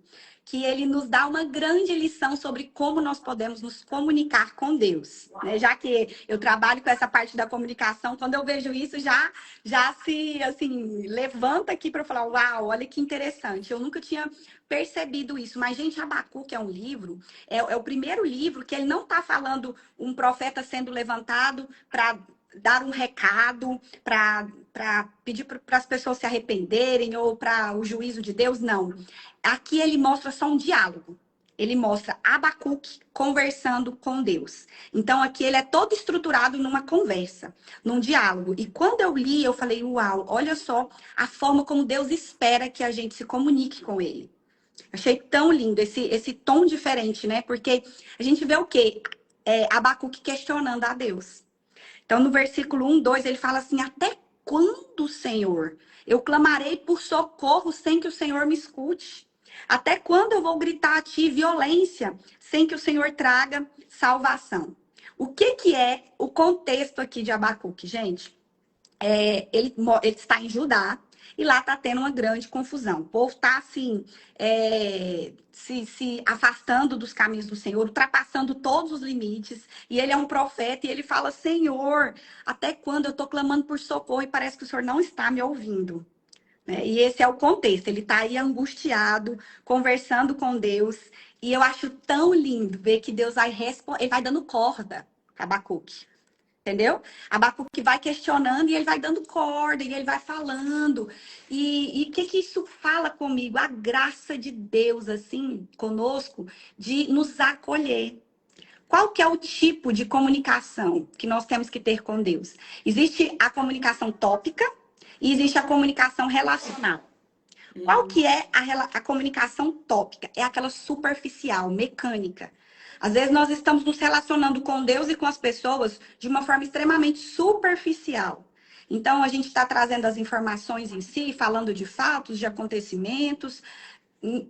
que ele nos dá uma grande lição sobre como nós podemos nos comunicar com Deus, né? Já que eu trabalho com essa parte da comunicação, quando eu vejo isso, já se, assim, levanta aqui para falar, uau, olha que interessante. Eu nunca tinha percebido isso. Mas, gente, Abacuque é um livro, é o primeiro livro que ele não está falando um profeta sendo levantado para dar um recado, para pedir para as pessoas se arrependerem ou para o juízo de Deus, não. Aqui ele mostra só um diálogo. Ele mostra Abacuque conversando com Deus. Então, aqui ele é todo estruturado numa conversa, num diálogo. E quando eu li, eu falei, uau, olha só a forma como Deus espera que a gente se comunique com ele. Achei tão lindo esse tom diferente, né? Porque a gente vê o quê? Abacuque questionando a Deus. Então, no versículo 1, 2, ele fala assim: até quando, Senhor, eu clamarei por socorro sem que o Senhor me escute? Até quando eu vou gritar a ti violência sem que o Senhor traga salvação? O que é o contexto aqui de Abacuque, gente? Ele está em Judá e lá está tendo uma grande confusão. O povo está assim, se afastando dos caminhos do Senhor, ultrapassando todos os limites. E ele é um profeta e ele fala: Senhor, até quando eu estou clamando por socorro e parece que o Senhor não está me ouvindo? Né? E esse é o contexto. Ele está aí angustiado, conversando com Deus. E eu acho tão lindo ver que Deus vai responder, ele vai dando corda para Abacuque. Entendeu? Abacuque vai questionando e ele vai dando corda e ele vai falando. E o que isso fala comigo? A graça de Deus, assim, conosco, de nos acolher. Qual que é o tipo de comunicação que nós temos que ter com Deus? Existe a comunicação tópica e existe a comunicação relacional. Qual que é a comunicação tópica? É aquela superficial, mecânica. Às vezes nós estamos nos relacionando com Deus e com as pessoas de uma forma extremamente superficial. Então, a gente está trazendo as informações em si, falando de fatos, de acontecimentos,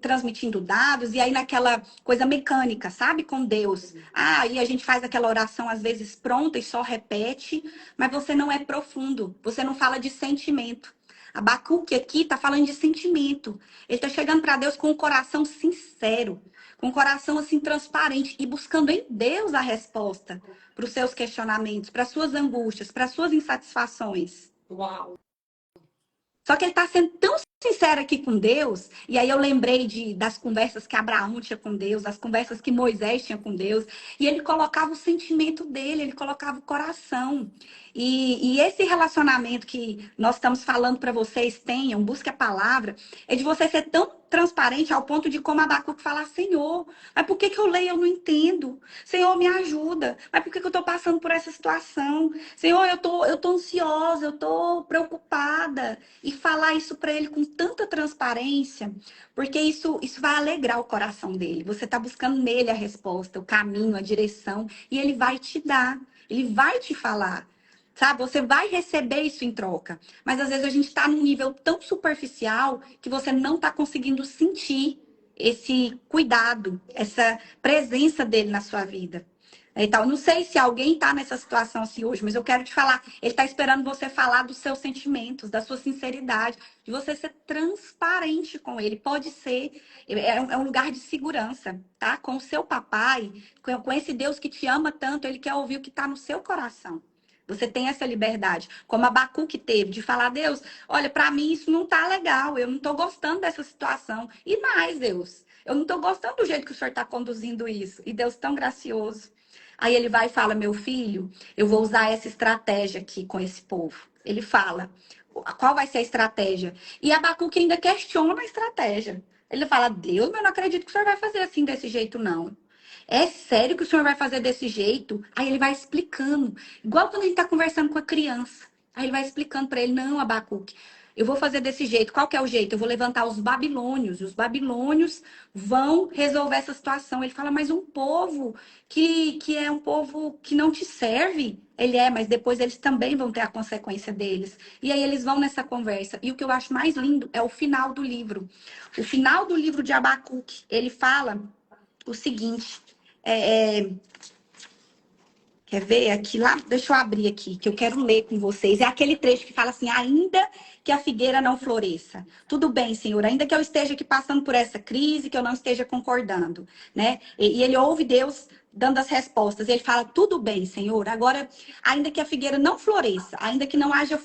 transmitindo dados, e aí naquela coisa mecânica, sabe? Com Deus. Ah, aí a gente faz aquela oração às vezes pronta e só repete, mas você não é profundo, você não fala de sentimento. Abacuque aqui está falando de sentimento. Ele está chegando para Deus com um coração sincero, com um coração assim transparente e buscando em Deus a resposta para os seus questionamentos, para as suas angústias, para as suas insatisfações. Uau! Só que ele está sendo tão sincero aqui com Deus, e aí eu lembrei das conversas que Abraão tinha com Deus, das conversas que Moisés tinha com Deus, e ele colocava o sentimento dele, ele colocava o coração. E esse relacionamento que nós estamos falando para vocês tenham, busque a palavra, é de você ser tão transparente ao ponto de, como Abacuque, falar: Senhor, mas por que eu leio e eu não entendo? Senhor, me ajuda. Mas por que eu estou passando por essa situação? Senhor, eu tô ansiosa, eu tô preocupada. E falar isso para ele com tanta transparência, porque isso vai alegrar o coração dele. Você está buscando nele a resposta, o caminho, a direção, e ele vai te dar, ele vai te falar. Sabe, você vai receber isso em troca. Mas às vezes a gente está num nível tão superficial que você não está conseguindo sentir esse cuidado, essa presença dele na sua vida. Então, não sei se alguém está nessa situação assim hoje, mas eu quero te falar, ele está esperando você falar dos seus sentimentos, da sua sinceridade, de você ser transparente com ele. Pode ser, é um lugar de segurança, tá? Com o seu papai, com esse Deus que te ama tanto, ele quer ouvir o que está no seu coração. Você tem essa liberdade, como Abacuque teve, de falar: Deus, olha, para mim isso não tá legal, eu não tô gostando dessa situação. E mais, Deus, eu não tô gostando do jeito que o Senhor está conduzindo isso. E Deus tão gracioso. Aí ele vai e fala: meu filho, eu vou usar essa estratégia aqui com esse povo. Ele fala: qual vai ser a estratégia? E Abacuque ainda questiona a estratégia. Ele fala: Deus, mas eu não acredito que o Senhor vai fazer assim, desse jeito, não. É sério que o Senhor vai fazer desse jeito? Aí ele vai explicando. Igual quando a gente está conversando com a criança. Aí ele vai explicando para ele: não, Abacuque, eu vou fazer desse jeito. Qual que é o jeito? Eu vou levantar os babilônios. E os babilônios vão resolver essa situação. Ele fala: mas um povo que é um povo que não te serve. Ele mas depois eles também vão ter a consequência deles. E aí eles vão nessa conversa. E o que eu acho mais lindo é o final do livro. O final do livro de Abacuque, ele fala o seguinte: Quer ver aqui lá? Deixa eu abrir aqui, que eu quero ler com vocês. É aquele trecho que fala assim: ainda que a figueira não floresça. Tudo bem, Senhor, ainda que eu esteja aqui passando por essa crise, que eu não esteja concordando, né? E ele ouve Deus dando as respostas. Ele fala: tudo bem, Senhor. Agora, ainda que a figueira não floresça, ainda que não haja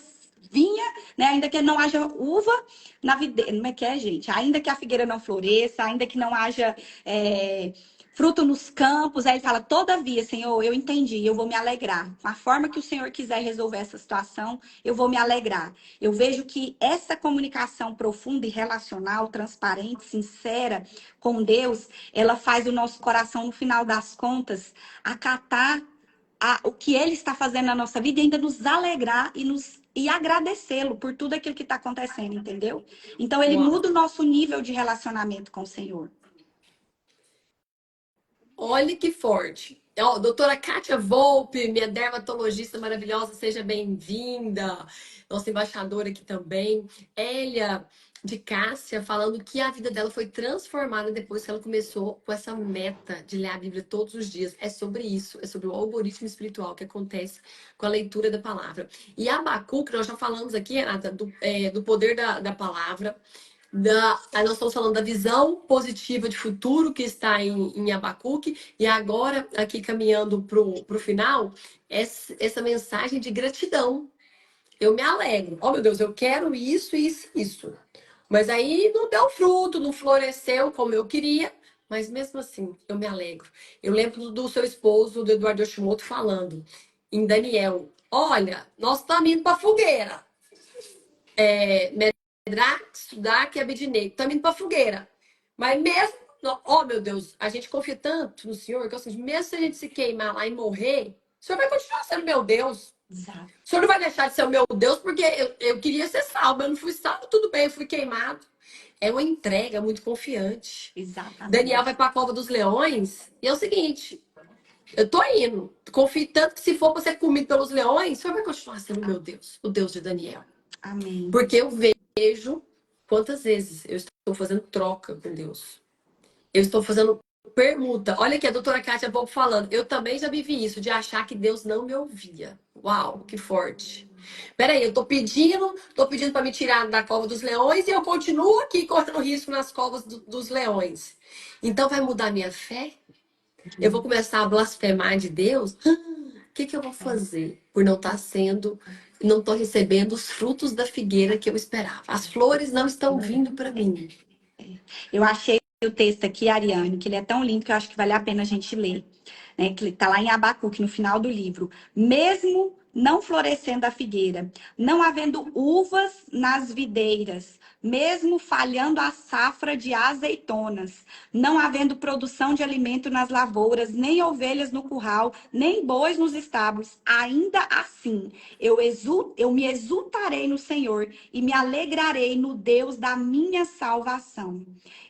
vinha, né? Ainda que não haja uva na videira. Como é que é, gente? Ainda que a figueira não floresça, ainda que não haja fruto nos campos. Aí ele fala: todavia, Senhor, eu entendi, eu vou me alegrar. Com a forma que o Senhor quiser resolver essa situação, eu vou me alegrar. Eu vejo que essa comunicação profunda e relacional, transparente, sincera com Deus, ela faz o nosso coração, no final das contas, acatar o que Ele está fazendo na nossa vida e ainda nos alegrar e agradecê-lo por tudo aquilo que está acontecendo, entendeu? Então, ele Uau. muda o nosso nível de relacionamento com o Senhor. Olha que forte. Ó, doutora Kátia Volpe, minha dermatologista maravilhosa, seja bem-vinda. Nossa embaixadora aqui também. Elia de Cássia, falando que a vida dela foi transformada depois que ela começou com essa meta de ler a Bíblia todos os dias. É sobre isso, é sobre o algoritmo espiritual que acontece com a leitura da palavra. E Abacuque, nós já falamos aqui, Renata, do poder da palavra. Aí nós estamos falando da visão positiva de futuro que está em Abacuque, e agora, aqui caminhando para o final, essa mensagem de gratidão. Eu me alegro. Oh, meu Deus, eu quero isso, isso, isso. Mas aí não deu fruto, não floresceu como eu queria, mas mesmo assim, eu me alegro. Eu lembro do seu esposo, do Eduardo Yoshimoto, falando em Daniel: olha, nós estamos indo para a fogueira. Medraque, Sudaque e Abednego. Estamos indo para a fogueira. Mas mesmo, oh meu Deus, a gente confia tanto no Senhor que assim, mesmo se a gente se queimar lá e morrer, o Senhor vai continuar sendo meu Deus. Exato. O Senhor não vai deixar de ser o meu Deus porque eu queria ser salvo, eu não fui salvo, tudo bem, eu fui queimado. É uma entrega muito confiante. Daniel vai Exatamente. para a cova dos leões e é o seguinte: eu tô indo, confio tanto que se for para ser comido pelos leões, o Senhor vai continuar sendo o meu Deus, o Deus de Daniel. Amém. Porque eu vejo quantas vezes eu estou fazendo troca com Deus. Eu estou fazendo permuta. Olha aqui a doutora Kátia Bob falando. Eu também já vivi isso, de achar que Deus não me ouvia. Uau, que forte. Peraí, eu tô pedindo para me tirar da cova dos leões e eu continuo aqui correndo risco nas covas dos leões. Então vai mudar minha fé? Eu vou começar a blasfemar de Deus? O que eu vou fazer por não estar sendo, não estou recebendo os frutos da figueira que eu esperava? As flores não estão vindo para mim. Eu achei o texto aqui, Ariane, que ele é tão lindo que eu acho que vale a pena a gente ler. Né? Que está lá em Abacuque, no final do livro. Mesmo não florescendo a figueira, não havendo uvas nas videiras, mesmo falhando a safra de azeitonas, não havendo produção de alimento nas lavouras, nem ovelhas no curral, nem bois nos estábulos, ainda assim eu me exultarei no Senhor e me alegrarei no Deus da minha salvação.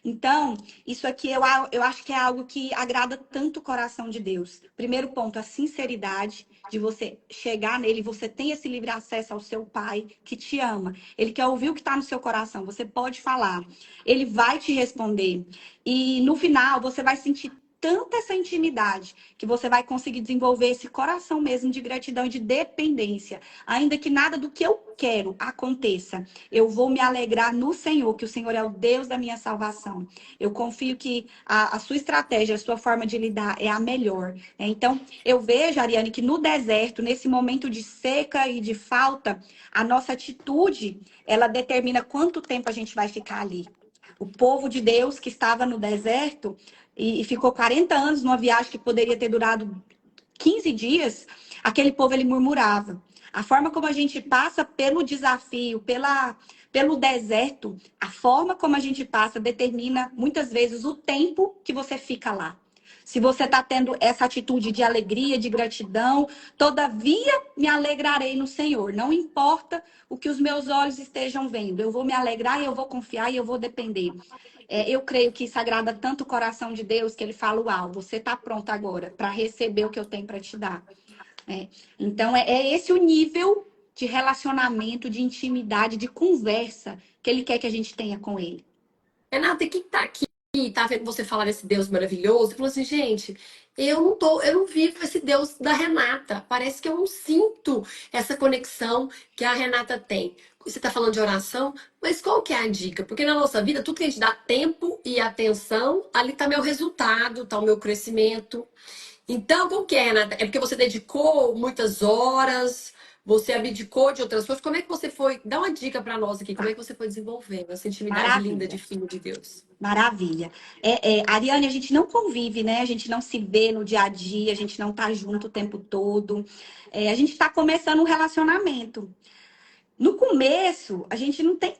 Então, isso aqui eu acho que é algo que agrada tanto o coração de Deus. Primeiro ponto, a sinceridade de você chegar nele, você tem esse livre acesso ao seu pai que te ama. Ele quer ouvir o que está no seu coração. Você pode falar. Ele vai te responder. E no final, você vai sentir tanta essa intimidade que você vai conseguir desenvolver esse coração mesmo de gratidão e de dependência. Ainda que nada do que eu quero aconteça, eu vou me alegrar no Senhor, que o Senhor é o Deus da minha salvação. Eu confio que a sua estratégia, a sua forma de lidar é a melhor. Então, eu vejo, Ariane, que no deserto, nesse momento de seca e de falta, a nossa atitude, ela determina quanto tempo a gente vai ficar ali. O povo de Deus que estava no deserto e ficou 40 anos numa viagem que poderia ter durado 15 dias, aquele povo ele murmurava. A forma como a gente passa pelo desafio, pelo deserto, a forma como a gente passa determina muitas vezes o tempo que você fica lá. Se você está tendo essa atitude de alegria, de gratidão, todavia me alegrarei no Senhor. Não importa o que os meus olhos estejam vendo, eu vou me alegrar e eu vou confiar e eu vou depender. Eu creio que isso agrada tanto o coração de Deus que ele fala: uau, você está pronto agora para receber o que eu tenho para te dar. Então, é esse o nível de relacionamento, de intimidade, de conversa que ele quer que a gente tenha com ele. Renata, e quem está aqui tá vendo você falar desse Deus maravilhoso, e falou assim, gente, eu não vivo esse Deus da Renata. Parece que eu não sinto essa conexão que a Renata tem. Você tá falando de oração, mas qual que é a dica? Porque na nossa vida, tudo que a gente dá tempo e atenção, ali tá meu resultado, tá o meu crescimento. Então, como que é, Renata? É porque você dedicou muitas horas, você abdicou de outras coisas. Como é que você foi? Dá uma dica para nós aqui. Como é que você foi desenvolvendo essa intimidade linda de Maravilha. filho de Deus? Maravilha. Ariane, a gente não convive, né? A gente não se vê no dia a dia, a gente não tá junto o tempo todo. A gente está começando um relacionamento. No começo, a gente não tem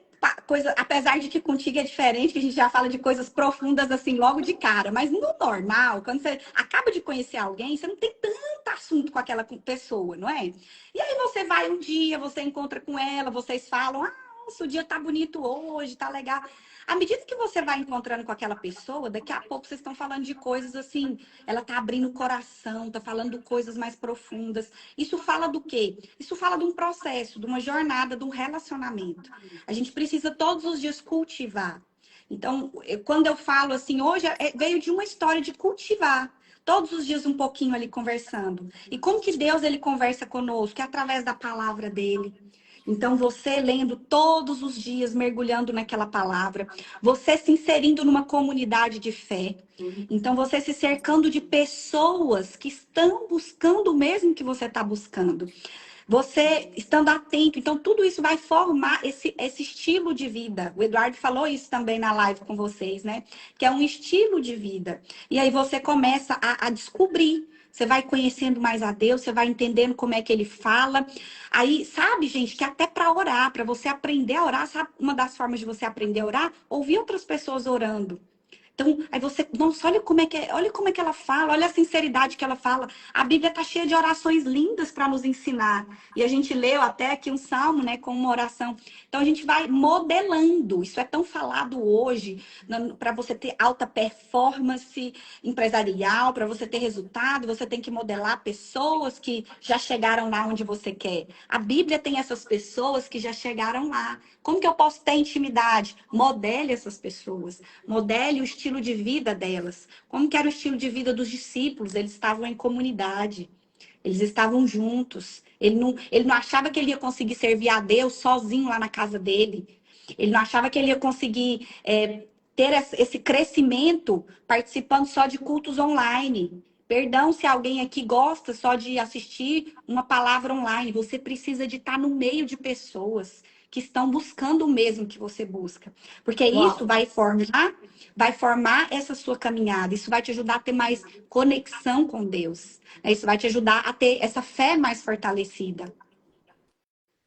coisa, apesar de que contigo é diferente, que a gente já fala de coisas profundas assim logo de cara, mas no normal, quando você acaba de conhecer alguém, você não tem tanto assunto com aquela pessoa, não é? E aí você vai um dia, você encontra com ela, vocês falam, ah, nossa, o dia tá bonito hoje, tá legal. À medida que você vai encontrando com aquela pessoa, daqui a pouco vocês estão falando de coisas assim, ela tá abrindo o coração, tá falando coisas mais profundas. Isso fala do quê? Isso fala de um processo, de uma jornada, de um relacionamento. A gente precisa todos os dias cultivar. Então, quando eu falo assim, hoje veio de uma história de cultivar. Todos os dias um pouquinho ali conversando. E como que Deus ele conversa conosco? É através da palavra dele. Então, você lendo todos os dias, mergulhando naquela palavra, você se inserindo numa comunidade de fé. Então, você se cercando de pessoas que estão buscando o mesmo que você está buscando. Você estando atento. Então, tudo isso vai formar esse estilo de vida. O Eduardo falou isso também na live com vocês, né? Que é um estilo de vida. E aí você começa a descobrir. Você vai conhecendo mais a Deus, você vai entendendo como é que ele fala. Aí, sabe, gente, que até para orar, para você aprender a orar, sabe uma das formas de você aprender a orar? Ouvir outras pessoas orando. Então, aí você, nossa, olha como é que ela fala, olha a sinceridade que ela fala. A Bíblia está cheia de orações lindas para nos ensinar. E a gente leu até aqui um salmo, né, com uma oração. Então a gente vai modelando. Isso é tão falado hoje para você ter alta performance empresarial, para você ter resultado, você tem que modelar pessoas que já chegaram lá onde você quer. A Bíblia tem essas pessoas que já chegaram lá. Como que eu posso ter intimidade? Modele essas pessoas. Modele o estilo de vida delas. Como que era o estilo de vida dos discípulos? Eles estavam em comunidade. Eles estavam juntos. Ele não achava que ele ia conseguir servir a Deus sozinho lá na casa dele. Ele não achava que ele ia conseguir ter esse crescimento participando só de cultos online. Perdão se alguém aqui gosta só de assistir uma palavra online. Você precisa de estar no meio de pessoas que estão buscando o mesmo que você busca. Porque isso Uau! vai formar essa sua caminhada. Isso vai te ajudar a ter mais conexão com Deus. Isso vai te ajudar a ter essa fé mais fortalecida.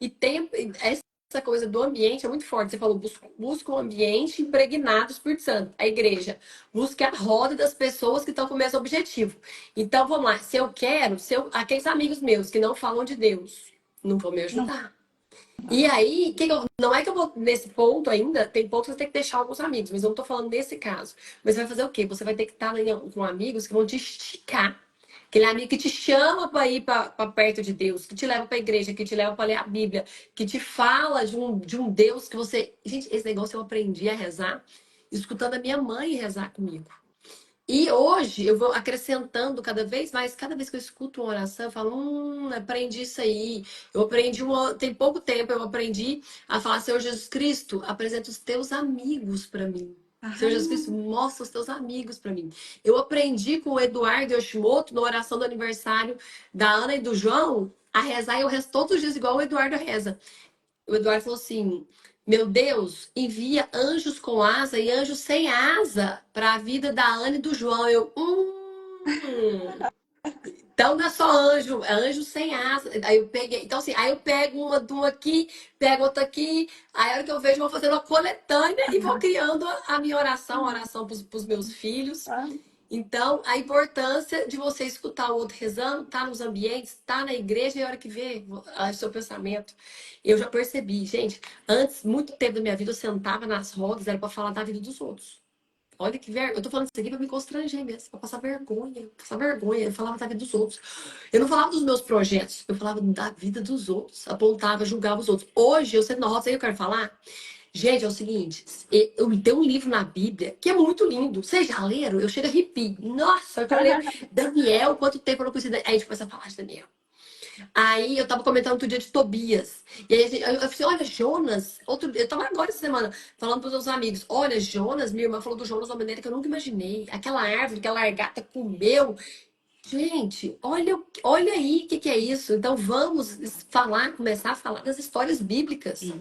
E tem essa coisa do ambiente é muito forte. Você falou, busca um ambiente impregnado do Espírito Santo. A igreja busca a roda das pessoas que estão com o mesmo objetivo. Então, vamos lá. Se eu quero, aqueles amigos meus que não falam de Deus, não vão me Não. ajudar. E aí, não é que eu vou nesse ponto ainda, tem pontos que você tem que deixar alguns amigos, mas eu não tô falando nesse caso. Mas você vai fazer o quê? Você vai ter que estar com amigos que vão te esticar. Aquele amigo que te chama para ir para perto de Deus, que te leva para a igreja, que te leva para ler a Bíblia, que te fala de um Deus que você. Gente, esse negócio eu aprendi a rezar escutando a minha mãe rezar comigo. E hoje eu vou acrescentando cada vez mais, cada vez que eu escuto uma oração, eu falo, aprendi isso aí. Eu aprendi tem pouco tempo, eu aprendi a falar, Senhor Jesus Cristo, apresenta os teus amigos para mim. Senhor Jesus Cristo, mostra os teus amigos para mim. Eu aprendi com o Eduardo Yoshimoto, na oração do aniversário da Ana e do João, a rezar, e eu rezo todos os dias igual o Eduardo reza. O Eduardo falou assim: Meu Deus, envia anjos com asa e anjos sem asa para a vida da Ana e do João. Então não é só anjo, é anjo sem asa. Aí eu peguei, então assim, aí eu pego uma aqui, pego outra aqui, aí a hora que eu vejo, eu vou fazendo uma coletânea e vou criando a minha oração, a oração para os meus filhos. Então, a importância de você escutar o outro rezando, tá nos ambientes, tá na igreja, e a hora que vê o seu pensamento. Eu já percebi, gente, antes, muito tempo da minha vida, eu sentava nas rodas, era para falar da vida dos outros. Olha que vergonha. Eu tô falando isso aqui pra me constranger mesmo, pra passar vergonha. Passar vergonha. Eu falava da vida dos outros. Eu não falava dos meus projetos, eu falava da vida dos outros. Apontava, julgava os outros. Hoje, eu sento na roda, aí eu quero falar. Gente, é o seguinte, eu tenho um livro na Bíblia que é muito lindo. Vocês já leram? Eu chego a arrepio. Nossa, eu quero ler Daniel, quanto tempo eu não conheci Daniel. Aí a gente começa a falar de Daniel. Aí eu tava comentando outro dia de Tobias. E aí eu falei, assim, olha, Jonas, eu tava agora essa semana falando pros meus amigos, olha, Jonas, minha irmã falou do Jonas de uma maneira que eu nunca imaginei. Aquela árvore que a lagarta comeu. Gente, olha aí o que é isso. Então vamos começar a falar das histórias bíblicas. Isso,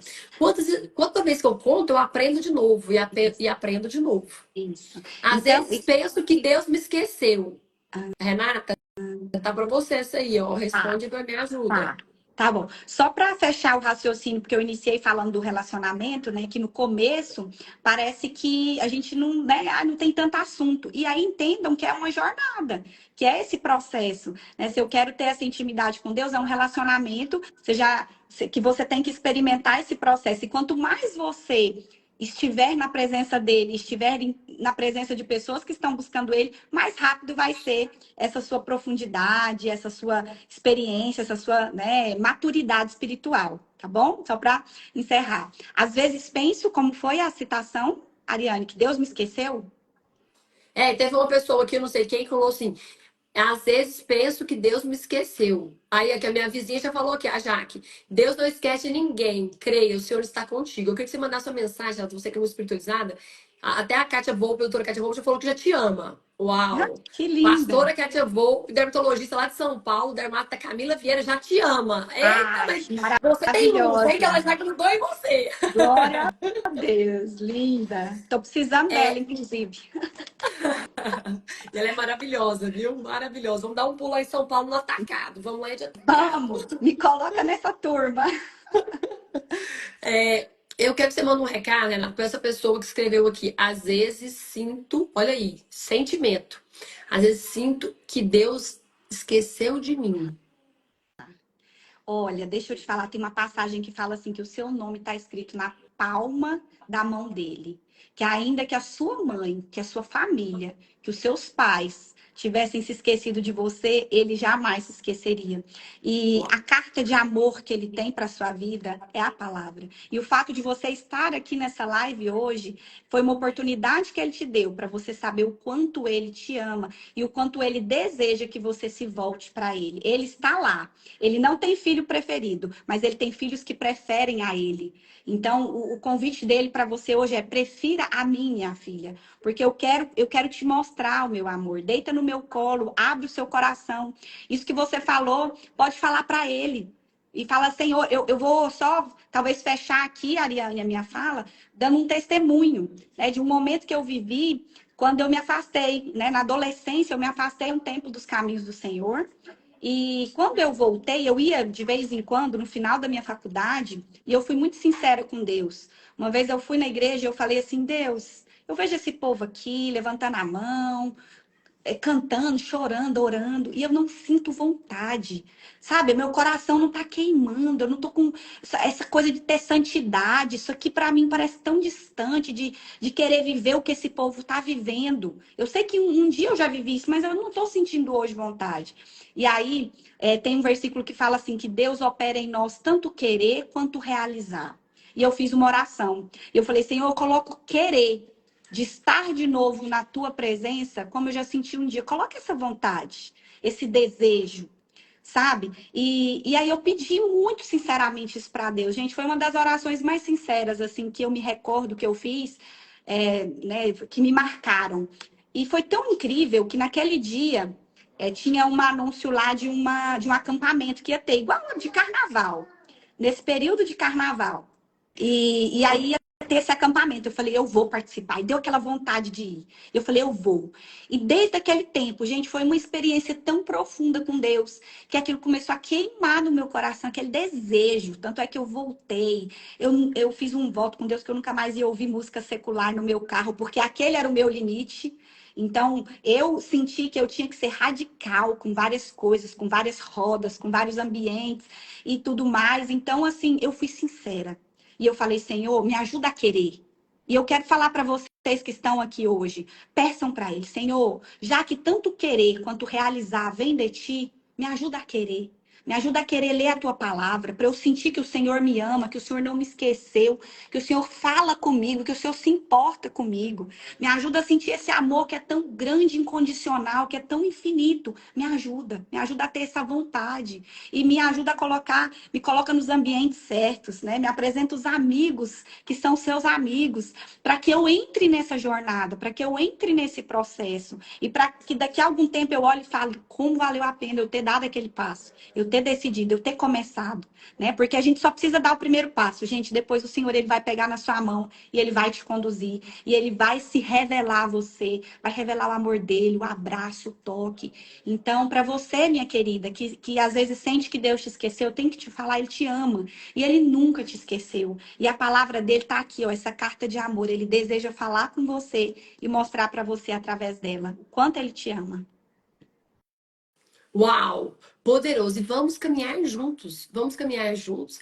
Quanta vez que eu conto, eu aprendo de novo e isso, aprendo de novo. isso. Às Então, vezes penso que Deus me esqueceu. Renata, tá pra você essa aí, ó. tá. Responde e me ajuda. Tá, tá bom. Só para fechar o raciocínio, porque eu iniciei falando do relacionamento, né? Que no começo parece que a gente não, né, não tem tanto assunto. E aí entendam que é uma jornada, que é esse processo, né? Se eu quero ter essa intimidade com Deus, é um relacionamento, que você tem que experimentar esse processo. E quanto mais você estiver na presença dele, na presença de pessoas que estão buscando ele, mais rápido vai ser essa sua profundidade, essa sua experiência, essa sua, né, maturidade espiritual, tá bom? Só para encerrar. Às vezes penso, como foi a citação, Ariane, que Deus me esqueceu? Teve uma pessoa que eu não sei quem falou assim: às vezes penso que Deus me esqueceu. Aí aqui a minha vizinha já falou aqui, a Jaque, Deus não esquece ninguém. Creia, o Senhor está contigo. Eu queria que você mandasse uma mensagem, você que é muito espiritualizada. Até a Kátia Volpe, a doutora Kátia Volpe, já falou que já te ama. Ah, Uau! que linda! Pastora Kátia Volpe, dermatologista lá de São Paulo, dermata Camila Vieira, já te ama. Eita, Ai, mas que você tem luz, hein? Que ela maravilhosa! já grudou em você. Glória a Deus, linda! Tô precisando dela, É, inclusive. e ela é maravilhosa, viu? Maravilhosa. Vamos dar um pulo lá em São Paulo no atacado. Vamos lá de atacado. Vamos, me coloca nessa turma. Eu quero que você mande um recado, Renato, para essa pessoa que escreveu aqui. Às vezes sinto, olha aí, sentimento. Às vezes sinto que Deus esqueceu de mim. Olha, deixa eu te falar, tem uma passagem que fala assim que o seu nome está escrito na palma da mão dele. Que ainda que a sua mãe, que a sua família, que os seus pais tivessem se esquecido de você, ele jamais se esqueceria. E a carta de amor que ele tem para sua vida é a palavra. E o fato de você estar aqui nessa live hoje foi uma oportunidade que ele te deu para você saber o quanto ele te ama e o quanto ele deseja que você se volte para ele. Ele está lá. Ele não tem filho preferido, mas ele tem filhos que preferem a ele. Então, o convite dele para você hoje é: prefira a mim, minha filha, porque eu quero te mostrar o meu amor. Deita no meu colo, abre o seu coração. Isso que você falou, pode falar para ele. E fala, Senhor, eu vou só, talvez, fechar aqui, Ariane, a minha fala, dando um testemunho, né, de um momento que eu vivi quando eu me afastei, né? Na adolescência, eu me afastei um tempo dos caminhos do Senhor. E quando eu voltei, eu ia de vez em quando, no final da minha faculdade, e eu fui muito sincera com Deus. Uma vez eu fui na igreja e eu falei assim: Deus, eu vejo esse povo aqui levantando a mão, cantando, chorando, orando, e eu não sinto vontade, sabe? Meu coração não tá queimando, eu não tô com essa coisa de ter santidade. Isso aqui para mim parece tão distante de querer viver o que esse povo tá vivendo. Eu sei que um dia eu já vivi isso, mas eu não tô sentindo hoje vontade. E aí, tem um versículo que fala assim, que Deus opera em nós tanto querer quanto realizar. E eu fiz uma oração. E eu falei, Senhor, eu coloco querer de estar de novo na tua presença, como eu já senti um dia. Coloca essa vontade, esse desejo, sabe? E aí eu pedi muito sinceramente isso para Deus. Gente, foi uma das orações mais sinceras, assim, que eu me recordo que eu fiz, né, que me marcaram. E foi tão incrível que naquele dia tinha um anúncio lá de um acampamento que ia ter, igual de carnaval, nesse período de carnaval. E aí ia ter esse acampamento. Eu falei, eu vou participar. E deu aquela vontade de ir. Eu falei, eu vou. E desde aquele tempo, gente, foi uma experiência tão profunda com Deus, que aquilo começou a queimar no meu coração, aquele desejo. Tanto é que eu voltei. Eu fiz um voto com Deus que eu nunca mais ia ouvir música secular no meu carro, porque aquele era o meu limite. Então, eu senti que eu tinha que ser radical com várias coisas, com várias rodas, com vários ambientes e tudo mais. Então, assim, eu fui sincera. E eu falei, Senhor, me ajuda a querer. E eu quero falar para vocês que estão aqui hoje, peçam para Ele, Senhor, já que tanto querer quanto realizar vem de Ti, me ajuda a querer. Me ajuda a querer ler a tua palavra, para eu sentir que o Senhor me ama, que o Senhor não me esqueceu, que o Senhor fala comigo, que o Senhor se importa comigo. Me ajuda a sentir esse amor que é tão grande, incondicional, que é tão infinito. Me ajuda a ter essa vontade. E me ajuda a colocar, me coloca nos ambientes certos, né? Me apresenta os amigos que são seus amigos, para que eu entre nessa jornada, para que eu entre nesse processo. E para que daqui a algum tempo eu olhe e fale como valeu a pena eu ter dado aquele passo, eu ter decidido, eu ter começado, né? Porque a gente só precisa dar o primeiro passo, gente. Depois o Senhor ele vai pegar na sua mão e ele vai te conduzir e ele vai se revelar a você, vai revelar o amor dele, o abraço, o toque. Então, para você, minha querida, que às vezes sente que Deus te esqueceu, eu tenho que te falar, ele te ama e ele nunca te esqueceu. E a palavra dele tá aqui, ó, essa carta de amor. Ele deseja falar com você e mostrar para você através dela o quanto ele te ama. Uau! Poderoso. E vamos caminhar juntos. Vamos caminhar juntos.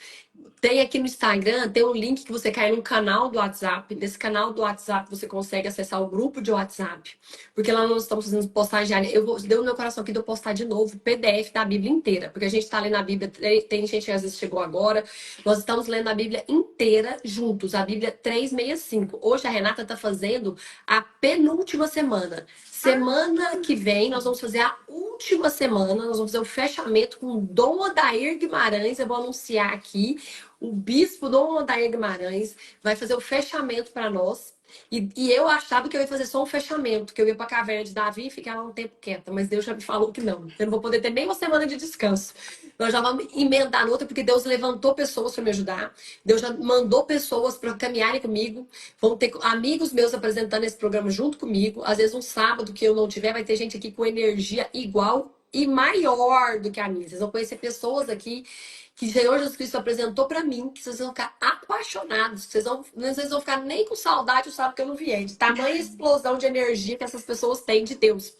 Tem aqui no Instagram, tem um link que você cai no canal do WhatsApp. Nesse canal do WhatsApp você consegue acessar o grupo de WhatsApp. Porque lá nós estamos fazendo postagem diária. Deu no meu coração aqui de eu postar de novo o PDF da Bíblia inteira. Porque a gente está lendo a Bíblia, tem gente que às vezes chegou agora. Nós estamos lendo a Bíblia inteira juntos, a Bíblia 365. Hoje a Renata está fazendo a penúltima semana. Semana que vem, nós vamos fazer a última semana, nós vamos fazer o fechamento com Dom Odair Guimarães. Eu vou anunciar aqui. O bispo Dom Odair Guimarães vai fazer o fechamento para nós. E eu achava que eu ia fazer só um fechamento, que eu ia para a caverna de Davi e ficar lá um tempo quieta. Mas Deus já me falou que não. Eu não vou poder ter nem uma semana de descanso. Nós já vamos emendar noutra, porque Deus levantou pessoas para me ajudar. Deus já mandou pessoas para caminharem comigo. Vão ter amigos meus apresentando esse programa junto comigo. Às vezes um sábado que eu não tiver, vai ter gente aqui com energia igual e maior do que a minha. Vocês vão conhecer pessoas aqui que o Senhor Jesus Cristo apresentou para mim, que vocês vão ficar apaixonados. Vocês vão ficar nem com saudade do sábado que eu não vier. De tamanha explosão de energia que essas pessoas têm de Deus.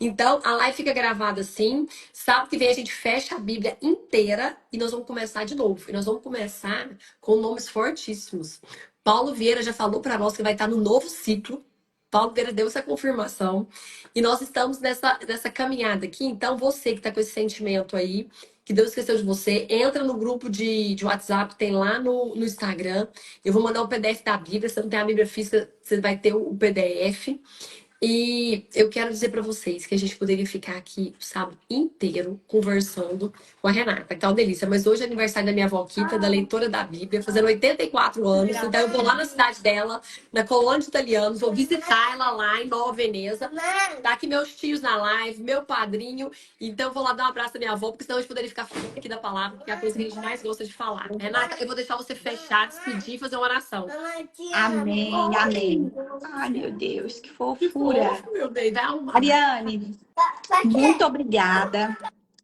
Então, a live fica gravada assim. Sábado que vem a gente fecha a Bíblia inteira e nós vamos começar de novo. E nós vamos começar com nomes fortíssimos. Paulo Vieira já falou para nós que vai estar no novo ciclo. Paulo Vieira deu essa confirmação. E nós estamos nessa caminhada aqui. Então, você que está com esse sentimento aí, que Deus esqueceu de você, entra no grupo de WhatsApp, tem lá no Instagram. Eu vou mandar o PDF da Bíblia. Se você não tem a Bíblia física, você vai ter o PDF. E eu quero dizer para vocês que a gente poderia ficar aqui o sábado inteiro conversando com a Renata, que tá uma delícia. Mas hoje é aniversário da minha avó Kita, da leitora da Bíblia, fazendo 84 anos. Então eu vou lá na cidade dela, na colônia de italianos, vou visitar ela lá em Nova Veneza. Tá aqui meus tios na live, meu padrinho. Então eu vou lá dar um abraço da minha avó, porque senão a gente poderia ficar falando aqui da palavra, que é a coisa que a gente mais gosta de falar. Renata, eu vou deixar você fechar, despedir e fazer uma oração. Amém, amém. Ai, meu Deus, que fofura. Meu bem, dá uma. Ariane, muito obrigada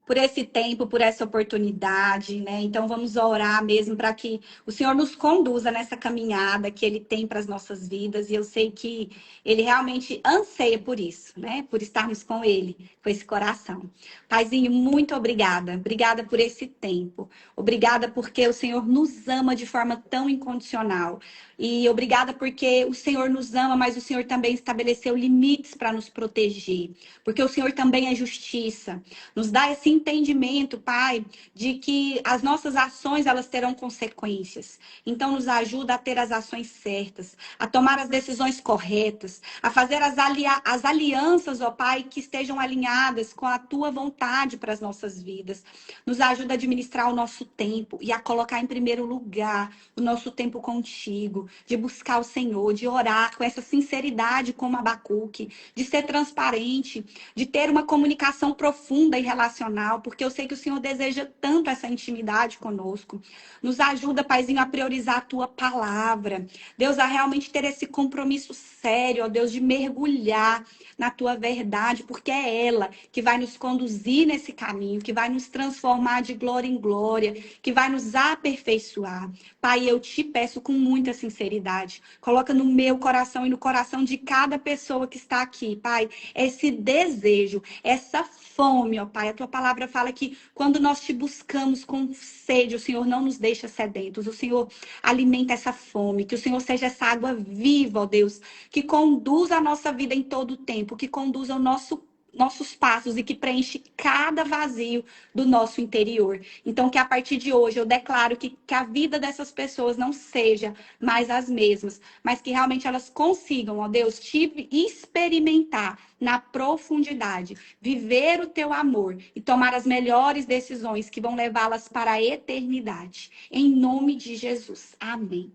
por esse tempo, por essa oportunidade, né? Então vamos orar mesmo para que o Senhor nos conduza nessa caminhada que Ele tem para as nossas vidas. E eu sei que Ele realmente anseia por isso, né? Por estarmos com Ele, com esse coração. Paizinho, muito obrigada. Obrigada por esse tempo. Obrigada porque o Senhor nos ama de forma tão incondicional. E obrigada porque o Senhor nos ama, mas o Senhor também estabeleceu limites para nos proteger. Porque o Senhor também é justiça. Nos dá esse entendimento, Pai, de que as nossas ações elas terão consequências. Então nos ajuda a ter as ações certas, a tomar as decisões corretas, a fazer as alianças, ó Pai, que estejam alinhadas com a tua vontade para as nossas vidas. Nos ajuda a administrar o nosso tempo e a colocar em primeiro lugar o nosso tempo contigo, de buscar o Senhor, de orar com essa sinceridade como Abacuque, de ser transparente, de ter uma comunicação profunda e relacional, porque eu sei que o Senhor deseja tanto essa intimidade conosco. Nos ajuda, Paizinho, a priorizar a tua palavra. Deus, a realmente ter esse compromisso sério, ó Deus, de mergulhar na tua verdade, porque é ela que vai nos conduzir nesse caminho, que vai nos transformar de glória em glória, que vai nos aperfeiçoar. Pai, eu te peço com muita sinceridade, coloca no meu coração e no coração de cada pessoa que está aqui, Pai, esse desejo, essa fome, ó Pai. A tua palavra fala que quando nós te buscamos com sede, o Senhor não nos deixa sedentos, o Senhor alimenta essa fome, que o Senhor seja essa água viva, ó Deus, que conduza a nossa vida em todo o tempo, que conduza o nosso nossos passos e que preenche cada vazio do nosso interior. Então, que a partir de hoje eu declaro que a vida dessas pessoas não seja mais as mesmas, mas que realmente elas consigam, ó Deus, te experimentar na profundidade, viver o teu amor e tomar as melhores decisões que vão levá-las para a eternidade. Em nome de Jesus. Amém.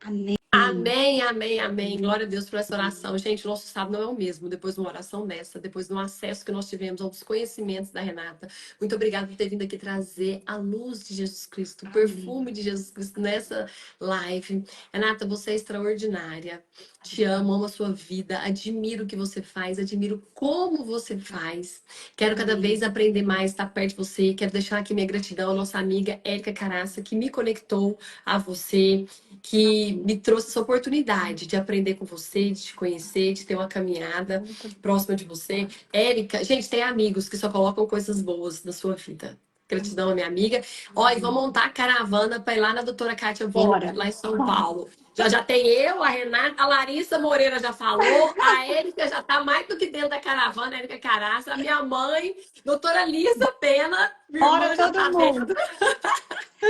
Amém. Amém, amém, amém. Glória a Deus por essa oração. Gente, o nosso estado não é o mesmo depois de uma oração dessa, depois do acesso que nós tivemos aos conhecimentos da Renata. Muito obrigada por ter vindo aqui trazer a luz de Jesus Cristo, o perfume de Jesus Cristo nessa live. Renata, você é extraordinária. Te amo, amo a sua vida, admiro o que você faz, admiro como você faz. Quero cada vez aprender mais, estar perto de você. Quero deixar aqui minha gratidão à nossa amiga Érica Caraça, que me conectou a você, que me trouxe essa oportunidade de aprender com você, de te conhecer, de ter uma caminhada próxima de você. Érica, gente, tem amigos que só colocam coisas boas na sua vida. Gratidão, minha amiga. Ó, e vou montar a caravana para ir lá na doutora Kátia Volpe, Bora. lá em São Paulo. Já tem eu, a Renata, a Larissa Moreira já falou, a Érica já está mais do que dentro da caravana, a Érica Caraça, a minha mãe, doutora Lisa Pena, minha Bora irmã já todo está dentro. mundo.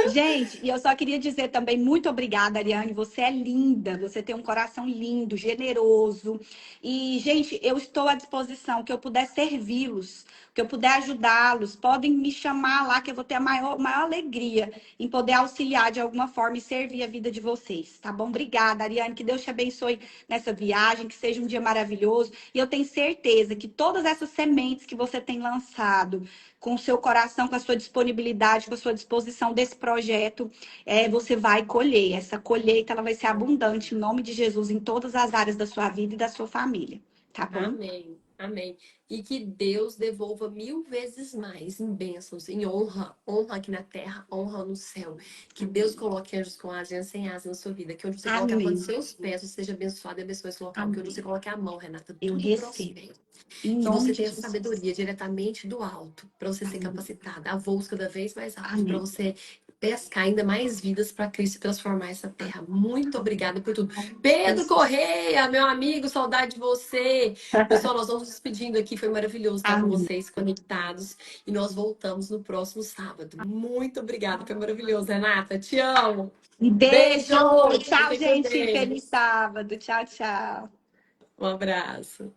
Gente, e eu só queria dizer também muito obrigada, Ariane. Você é linda, você tem um coração lindo, generoso. E, gente, eu estou à disposição, que eu puder servi-los, que eu puder ajudá-los. Podem me chamar lá, que eu vou ter a maior alegria em poder auxiliar de alguma forma e servir a vida de vocês, tá bom? Obrigada, Ariane. Que Deus te abençoe nessa viagem, que seja um dia maravilhoso. E eu tenho certeza que todas essas sementes que você tem lançado, com o seu coração, com a sua disponibilidade, com a sua disposição desse projeto, você vai colher. Essa colheita ela vai ser abundante em nome de Jesus em todas as áreas da sua vida e da sua família. Tá bom? Amém, amém. E que Deus devolva 1000 vezes mais em bênçãos, em honra, honra aqui na terra, honra no céu. Que Deus coloque anjos com asas e sem asas na sua vida. Que onde você coloque a planta dos Amém. seus pés, você seja abençoado e abençoe esse local. Que onde você Amém. coloque a mão, Renata, Eu tudo recebo. prospere. Em Que nome você de tenha Jesus. sabedoria diretamente do alto, para você ser Amém. capacitada a voos cada vez mais altos, para Amém. você pescar ainda mais vidas para Cristo e transformar essa terra. Muito obrigada por tudo. Pedro Correia, meu amigo, saudade de você. Pessoal, nós vamos nos despedindo aqui. Foi maravilhoso estar com Amém. vocês conectados. E nós voltamos no próximo sábado. Muito obrigada. Foi maravilhoso, Renata. Te amo. Um beijo. Beijo. Tchau, Fiquem com gente. Feliz Deus. sábado. Tchau, tchau. Um abraço.